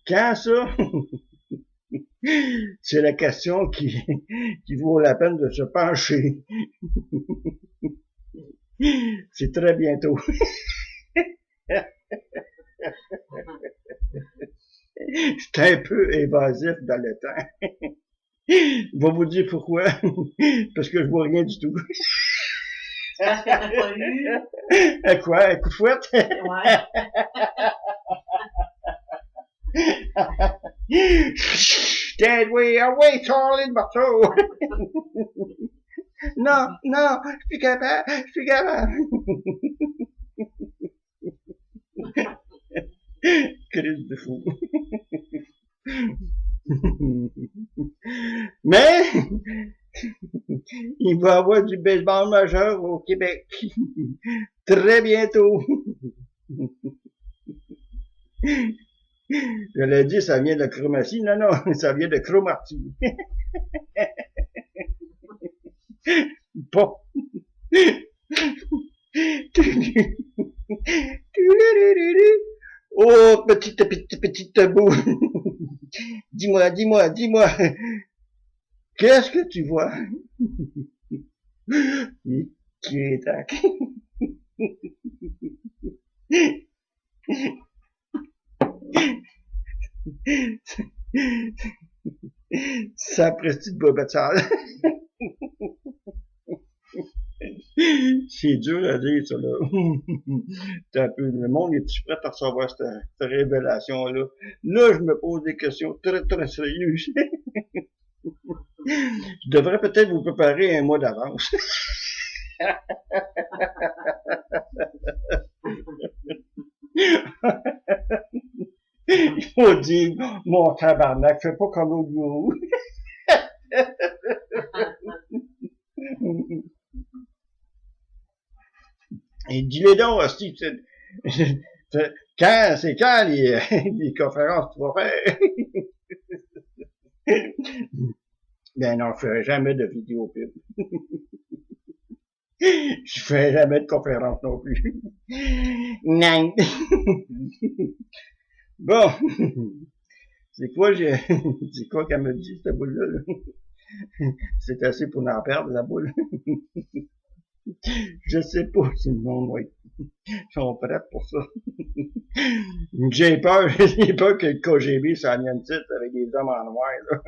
Quand ça? C'est la question qui vaut la peine de se pencher. C'est très bientôt. C'est un peu évasif dans le temps. Je vais vous dire pourquoi. Parce que je vois rien du tout. Parce que t'as pas lu. Quoi? Un coup de fouette? Ouais. Dead way away, Charlie, bateau! Non, non, je suis capable, je suis capable. Crise de fou. Mais, il va y avoir du baseball majeur au Québec. Très bientôt. Je l'ai dit, ça vient de chromatie. Non, non, ça vient de chromatie. Bon. Oh, petite boue. Dis-moi, dis-moi, dis-moi. Qu'est-ce que tu vois? Tac. Ça petite bobette sale. C'est dur à dire, ça, là. Un peu, le monde est-tu prêt à recevoir cette révélation-là? Là, je me pose des questions très, très sérieuses. Je devrais peut-être vous préparer un mois d'avance. Il faut dire, mon tabarnak, fais pas comme l'autre gourou. Et dis-les donc, hostie, c'est quand les conférences tu vas faire? Ben non, je ferai jamais de vidéo pub. Je ferai jamais de conférence non plus. Non. Bon. C'est quoi qu'elle me dit, cette boule-là? C'est assez pour en perdre, la boule. Je sais pas si le monde va être, sont prêts pour ça. J'ai peur que le KGB s'en vienne titre avec des hommes en noir, là.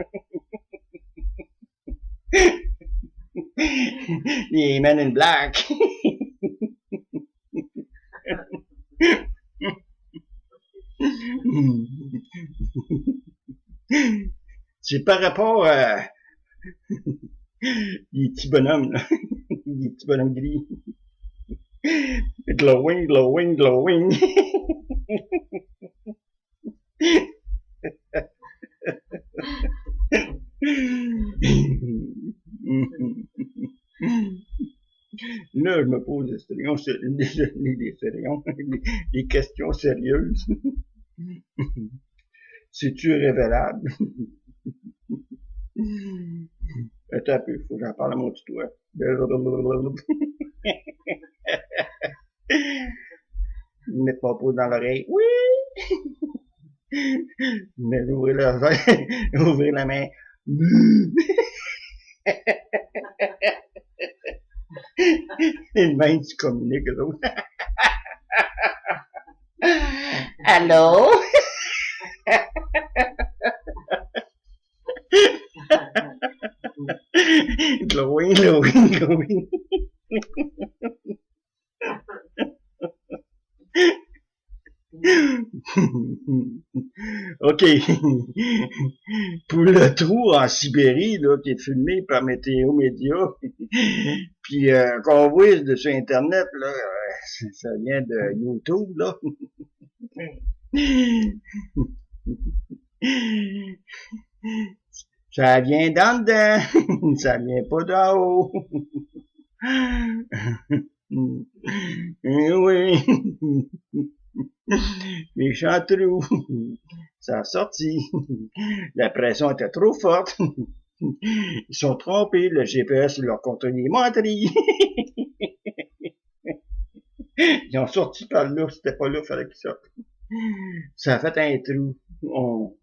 Les Men in Black. C'est par rapport à les petits bonhommes, là. Les petits bonhommes gris. Glowing, glowing, glowing. Là, je me pose des questions sérieuses. C'est-tu révélable? Attends un peu, faut que j'en parle à mon petit doigt. Mets pas dans l'oreille. Oui! Mais ouvrir ouvrir la main. Et même tu communiques avec l'autre. Allô? Glowing, glowing, glowing. OK. Pour le trou en Sibérie, là, qui est filmé par Météo Média, puis qu'on voit sur Internet, là, ça vient de YouTube, là. Ça vient d'en dedans, ça vient pas d'en haut. Oui. Méchant trou. Ça a sorti. La pression était trop forte. Ils sont trompés. Le GPS leur contenu des menteries. Ils ont sorti par là. C'était pas là, il fallait qu'ils sortent. Ça a fait un trou. Oh.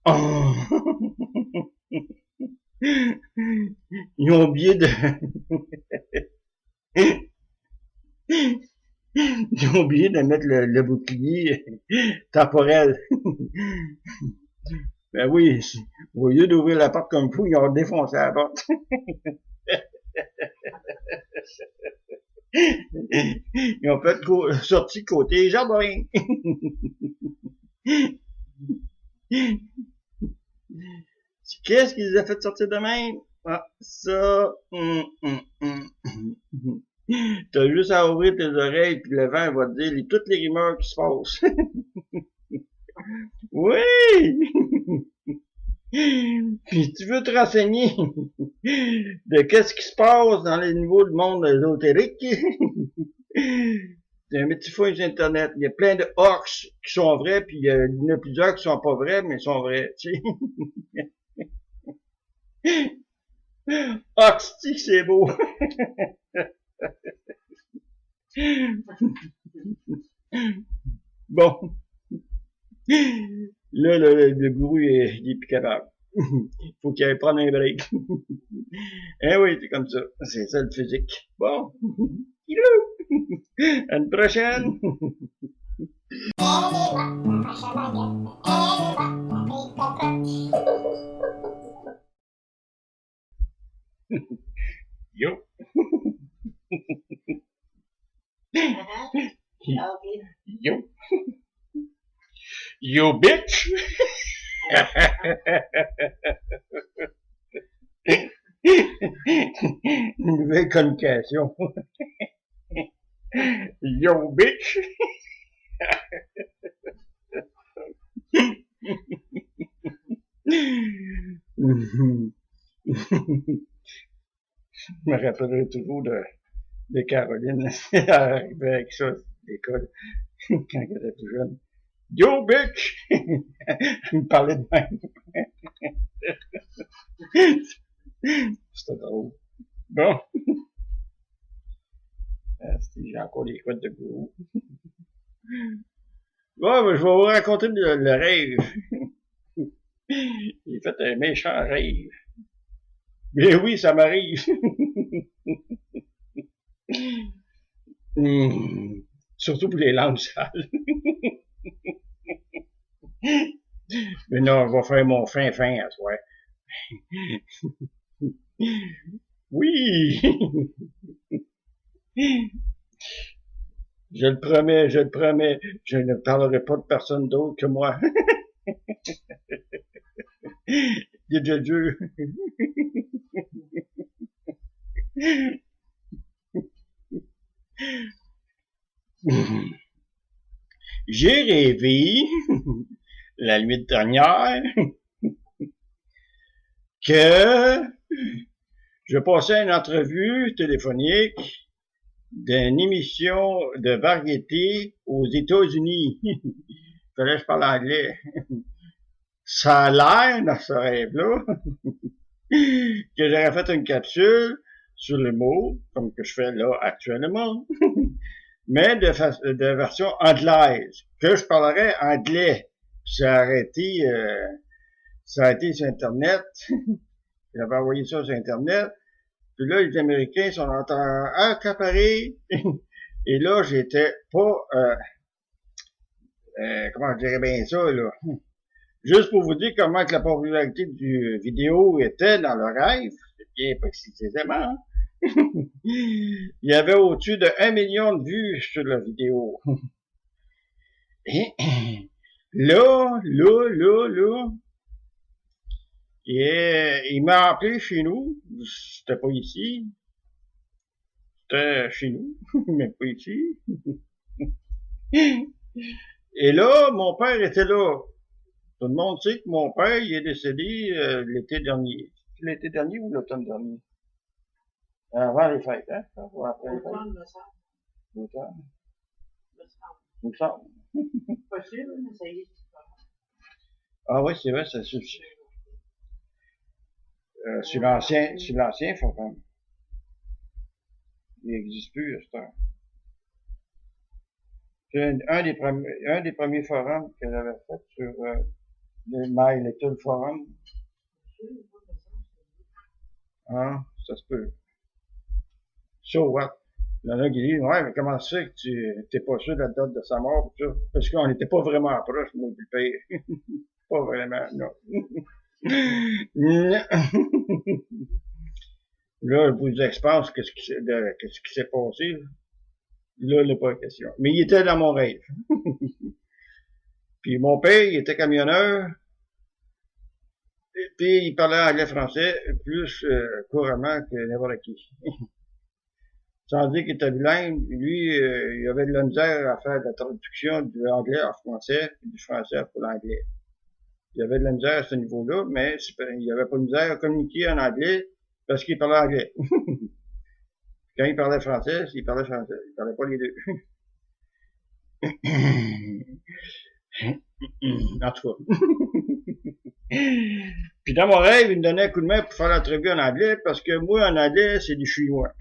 Oh. Ils ont oublié de... Ils ont oublié de mettre le bouclier temporel. Ben oui, au lieu d'ouvrir la porte comme fou, ils ont défoncé la porte. Ils ont fait sortie côté jardin. Qu'est-ce qui les a fait sortir de même? Ah, ça... T'as juste à ouvrir tes oreilles puis le vent va te dire toutes les rumeurs qui se passent. Oui! Puis tu veux te renseigner de qu'est-ce qui se passe dans les niveaux du monde ésotérique. Mais tu fouilles sur Internet, il y a plein de hoax qui sont vrais, puis il y en a plusieurs qui sont pas vrais, mais sont vrais, tu sais. Hoax, c'est beau. Bon. Là, le gourou, il est plus capable. Faut qu'il aille prendre un break. Eh oui, c'est comme ça. C'est ça le physique. Bon. À une prochaine. Yo. Yo. Yo, bitch. Une nouvelle communication. Yo, bitch. Je me rappellerai toujours de Caroline. Elle arrivait avec ça à l'école quand elle était plus jeune. Yo, bitch! Elle me parlait de même. C'était drôle. Bon. J'ai encore les codes de gourou. Bon, ben, je vais vous raconter le rêve. J'ai fait un méchant rêve. Mais oui, ça m'arrive. Surtout pour les langues sales. Mais non, je vais faire mon fin à soi. Oui! Je le promets, je ne parlerai pas de personne d'autre que moi. Dieu. J'ai rêvé, la nuit dernière, que je passais une entrevue téléphonique d'une émission de variété aux États-Unis. Fallait que je parle anglais. Ça a l'air, dans ce rêve-là, que j'aurais fait une capsule sur les mots, comme que je fais là actuellement, mais de version anglaise, que je parlerais anglais, Puis ça a été sur Internet. J'avais envoyé ça sur Internet. Puis là, les Américains sont en train accaparés. Et là, j'étais pas, comment je dirais bien ça, là. Juste pour vous dire comment que la popularité du vidéo était dans le rêve, c'est bien précisément, hein? Il y avait au-dessus de 1 million de vues sur la vidéo. Et là, il m'a appelé chez nous. C'était pas ici. C'était chez nous, mais pas ici. Et là, mon père était là. Tout le monde sait que mon père, il est décédé l'été dernier. L'été dernier ou l'automne dernier? Avant les fêtes, hein? Ou après les fêtes? L'automne, il me semble. Pas sûr, mais ça y est. Ah oui, c'est vrai, c'est sur l'ancien forum. Il n'existe plus à cette heure. C'est un des premiers forums que j'avais fait sur le My Little Forum. Ah, ça se peut. So what? Il y en a qui disent, ouais, mais comment ça fait que tu t'es pas sûr de la date de sa mort, tout ça? Parce qu'on n'était pas vraiment proches, moi, du père. Pas vraiment, non. Non. Là, vous expense qu'est-ce qui s'est passé. Là, il n'est pas question. Mais il était dans mon rêve. Puis mon père, il était camionneur. Et puis il parlait anglais-français plus couramment que n'importe qui. Sans dire qu'il était bilingue, lui, il avait de la misère à faire de la traduction de l'anglais en français, puis du français pour l'anglais. Il avait de la misère à ce niveau-là, mais il avait pas de misère à communiquer en anglais parce qu'il parlait anglais. Quand il parlait français, il parlait français. Il parlait pas les deux. En tout cas. Puis dans mon rêve, il me donnait un coup de main pour faire l'entrevue en anglais parce que moi, en anglais, c'est du chinois.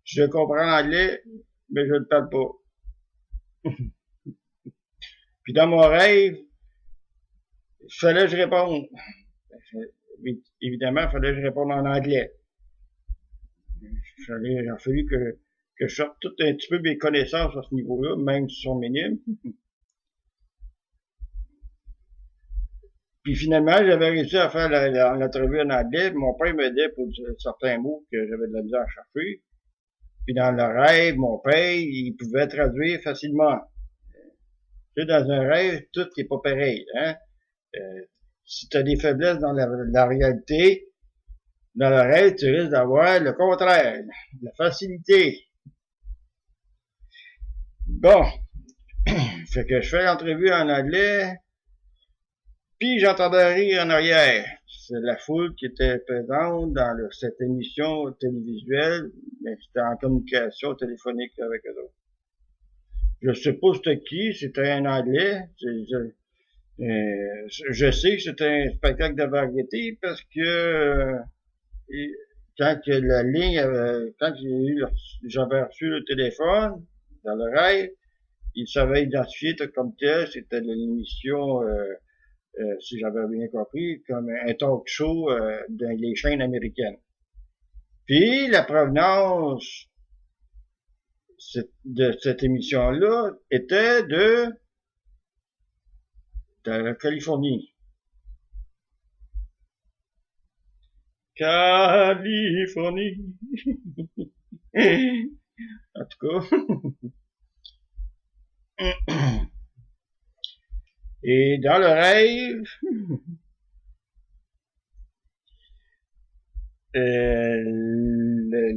Je comprends l'anglais, mais je ne le parle pas. Puis dans mon rêve, il fallait que je réponde. Évidemment, il fallait que je réponde en anglais. Il a fallu que je sorte tout un petit peu mes connaissances à ce niveau-là, même si elles sont minimes. Puis finalement, j'avais réussi à faire l'entrevue en anglais. Mon père m'aidait pour certains mots que j'avais de la misère à chercher. Puis dans le rêve, mon père, il pouvait traduire facilement. Tu sais, dans un rêve, tout n'est pas pareil, hein. Si tu as des faiblesses dans la réalité, dans le rêve, tu risques d'avoir le contraire, la facilité. Bon, fait que je fais l'entrevue en anglais, puis j'entendais rire en arrière. C'est la foule qui était présente dans cette émission télévisuelle, mais c'était en communication téléphonique avec eux autres. Je sais pas c'était qui, c'était un anglais. Je sais que c'était un spectacle de variété parce que quand la ligne quand j'avais reçu le téléphone dans le rêve, il savait identifier comme tel, c'était l'émission si j'avais bien compris, comme un talk show dans les chaînes américaines. Puis la provenance de cette émission-là était de la Californie. Californie. En tout cas. Et dans le rêve,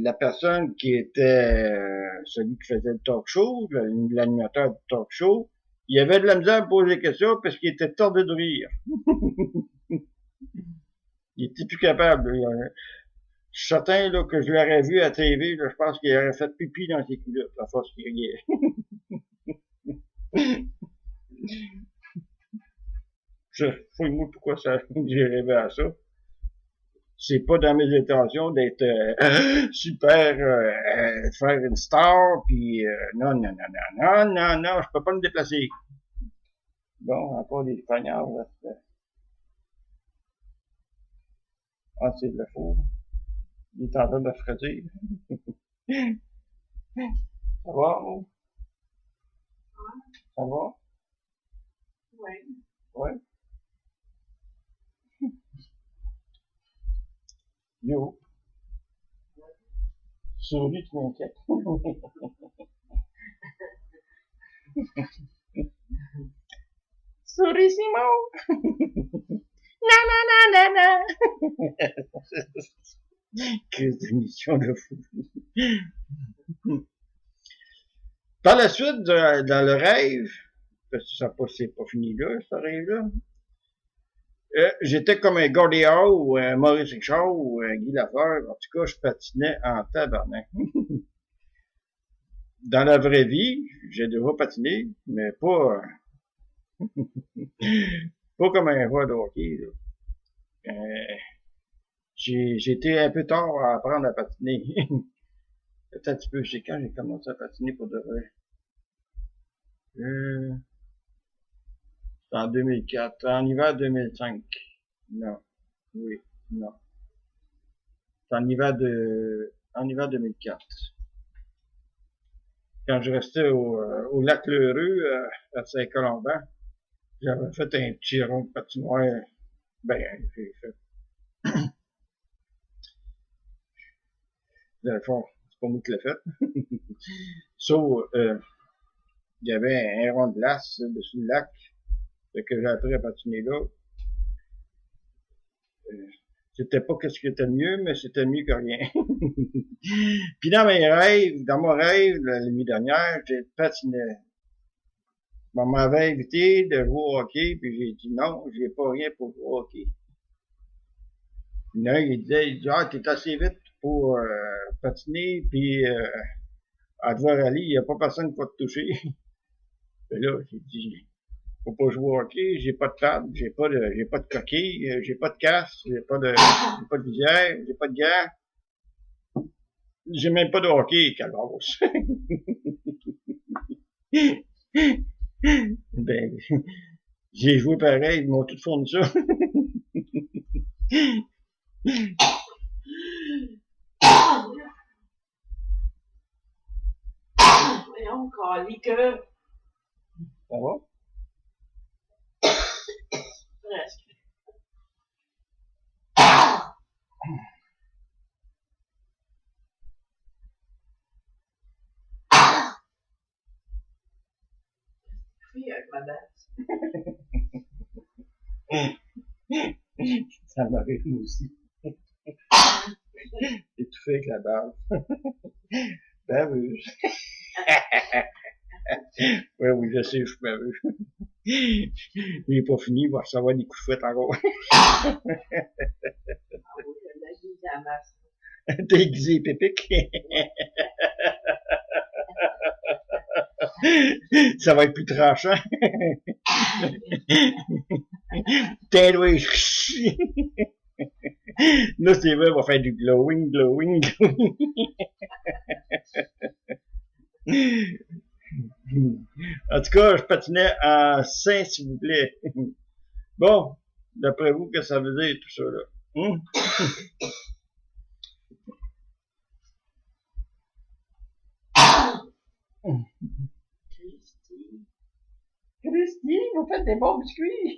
la personne qui était celui qui faisait le talk show, l'animateur du talk show, il avait de la misère à poser des questions parce qu'il était tordu de rire. Il était plus capable. Je suis certain là, que je l'aurais vu à la TV, là, je pense qu'il aurait fait pipi dans ses culottes à force qu'il riait. Je fouille-moi pourquoi ça j'ai rêvé à ça. c'est pas dans mes intentions d'être super, faire une star, puis non, non, non, non, non, non, non, je peux pas me déplacer. Bon, encore des cognards, là. Ah, c'est de la four. Il est en train de frotter. Ça va, Mo? Ça va? Ouais. Ouais. Yo. Souris, tu m'inquiètes. Souris, Simon! Non, non, non, non, non! Crise d'émission de fou. Par la suite, dans le rêve, parce que ça c'est pas fini là, ce rêve-là, j'étais comme un Gordéa ou un Maurice Richard ou un Guy Lafleur. En tout cas, je patinais en tabarnak. Dans la vraie vie, j'ai déjà patiné, mais pas, pas comme un joueur de hockey, là. J'ai été un peu tard à apprendre à patiner. Peut-être un petit peu, c'est quand j'ai commencé à patiner pour de vrai. En 2004, en hiver 2005. Non. Oui, non. C'est en hiver 2004. Quand je restais au lac Lheureux, à Saint-Colomban, j'avais fait un petit rond de patinoire. Ben, j'ai fait. Dans le fond, c'est pas moi qui l'ai fait. Sauf, il y avait un rond de glace dessus le lac. Fait que j'ai appris à patiner là. C'était pas qu'est-ce qui était mieux, mais c'était mieux que rien. Puis dans mon rêve, la nuit dernière, j'ai patiné. On m'avait invité de jouer au hockey, puis j'ai dit non, j'ai pas rien pour jouer au hockey. Là, il dit, ah, t'es assez vite pour patiner, puis à devoir aller, il y a pas personne qui va te toucher. Et là, j'ai dit, faut pas jouer au hockey, j'ai pas de table, j'ai pas de coquille, j'ai pas de casque, j'ai pas de visière, j'ai pas de gants, j'ai même pas de hockey, Calvados. Ben, j'ai joué pareil, ils m'ont tout fourni ça. Voyons, calique. Ça va? Presque. Oui, avec ma date. Ça m'arrive moi aussi. Étouffé avec la barbe. Baveuse. Oui, je sais, je suis baveux. Il est pas fini, il va recevoir des coups de fouette encore. Ah oui, la vie de la masse. Déguisé pépique. Ça va être plus tranchant. T'es doué. Là, c'est vrai, on va faire du glowing, glowing, glowing. En tout cas, je patinais en Saint, s'il vous plaît. Bon, d'après vous, qu'est-ce que ça veut dire tout ça, là? Christy, vous faites des bons biscuits!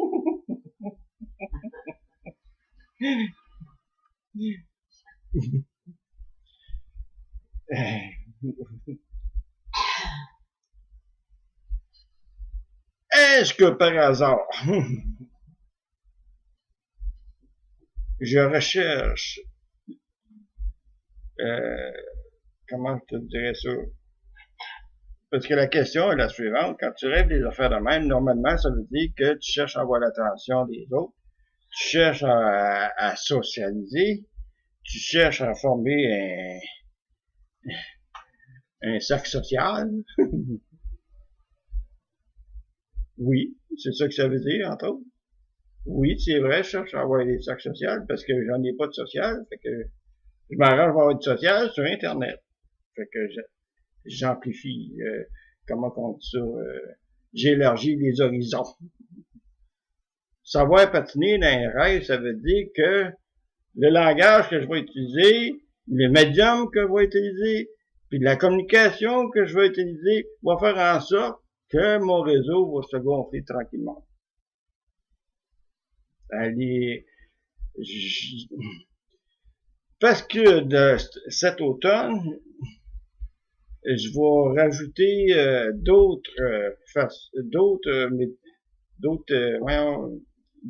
Est-ce que par hasard, je recherche, comment je te dirais ça? Parce que la question est la suivante. Quand tu rêves des affaires de même, normalement, ça veut dire que tu cherches à avoir l'attention des autres, tu cherches à socialiser, tu cherches à former un cercle social. Oui, c'est ça que ça veut dire, entre autres. Oui, c'est vrai, je cherche à avoir des cercles sociaux parce que j'en ai pas de social. Fait que je m'arrange à avoir du social sur Internet. Fait que j'amplifie, comment on dit ça, j'élargis les horizons. Savoir patiner dans les rails, ça veut dire que le langage que je vais utiliser, le médium que je vais utiliser, puis la communication que je vais utiliser va faire en sorte que mon réseau va se gonfler tranquillement. Allez, parce que de cet automne, je vais rajouter d'autres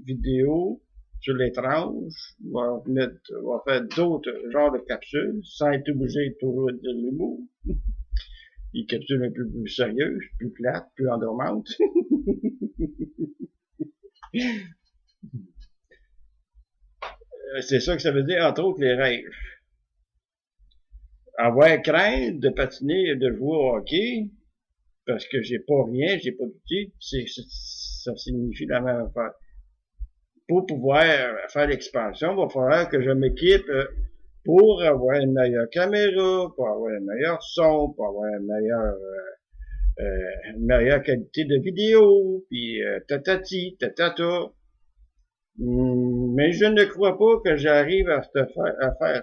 vidéos sur l'étrange. On va faire d'autres genres de capsules sans être obligé toujours de l'humour. Des capsules un peu plus sérieuses, plus plates, plus endormantes. C'est ça que ça veut dire, entre autres, les rêves. Avoir crainte de patiner et de jouer au hockey, parce que j'ai pas rien, j'ai pas d'outils, ça signifie la même affaire. Pour pouvoir faire l'expansion, il va falloir que je m'équipe pour avoir une meilleure caméra, pour avoir un meilleur son, pour avoir une meilleure qualité de vidéo, puis tatati, tatata. Mais je ne crois pas que j'arrive à faire ça,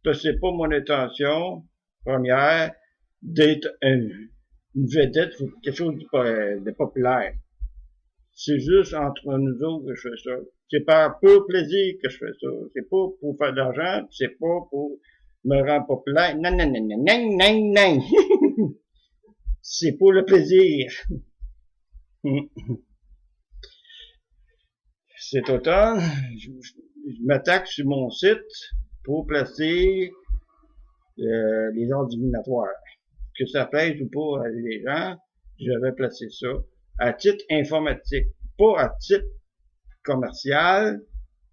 parce que c'est pas mon intention première d'être une vedette ou quelque chose de populaire. C'est juste entre nous autres que je fais ça. C'est par pur plaisir que je fais ça. C'est pas pour faire de l'argent, c'est pas pour me rendre populaire. Non, non, non, non, non, non, non. C'est pour le plaisir. Cet automne, je m'attaque sur mon site pour placer les ordres divinatoires. Que ça plaise ou pas à les gens, je vais placer ça à titre informatique, pas à titre commercial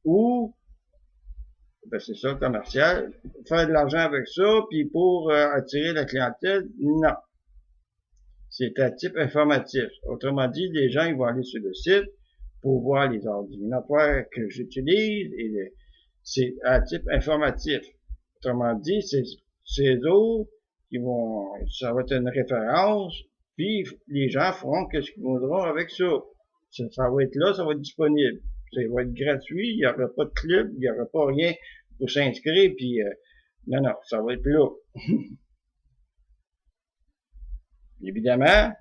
ou c'est ça, commercial, faire de l'argent avec ça, puis pour attirer la clientèle, non. C'est à type informatif. Autrement dit, les gens ils vont aller sur le site pour voir les ordres divinatoires que j'utilise et c'est à type informatif. Autrement dit, c'est autres qui vont, ça va être une référence, puis les gens feront qu'est-ce qu'ils voudront avec ça. Ça va être là, ça va être disponible. Ça va être gratuit, il n'y aura pas de club, il n'y aura pas rien pour s'inscrire, puis non, non, ça va être là. Évidemment,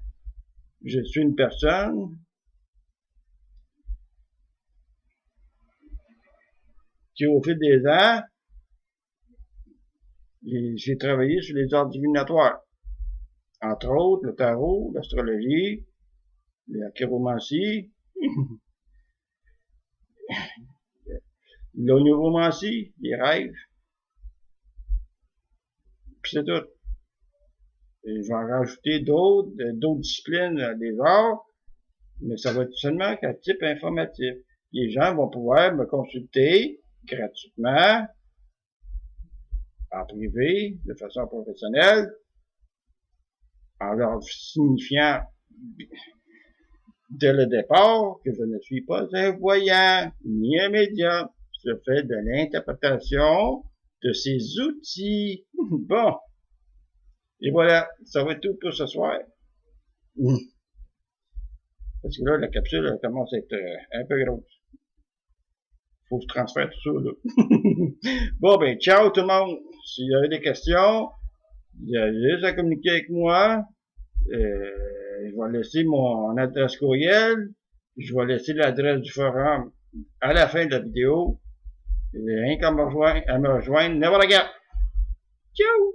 je suis une personne qui, au fil des ans, j'ai travaillé sur les ordres divinatoires. Entre autres, le tarot, l'astrologie, la chiromancie, l'oneuromancie, les rêves, puis c'est tout. Et je vais en rajouter d'autres disciplines des arts, mais ça va être seulement qu'à type informatif. Les gens vont pouvoir me consulter gratuitement, en privé, de façon professionnelle, en leur signifiant dès le départ que je ne suis pas un voyant ni un médium. Je fais de l'interprétation de ces outils. Bon. Et voilà, ça va être tout pour ce soir. Parce que là, la capsule elle commence à être un peu grosse. Faut que je transfère tout ça, là. Bon, ben, ciao tout le monde. S'il y a des questions, il y a juste à communiquer avec moi. Je vais laisser mon adresse courriel. Je vais laisser l'adresse du forum à la fin de la vidéo. Rien qu'à me rejoindre, n'importe quoi. Ciao!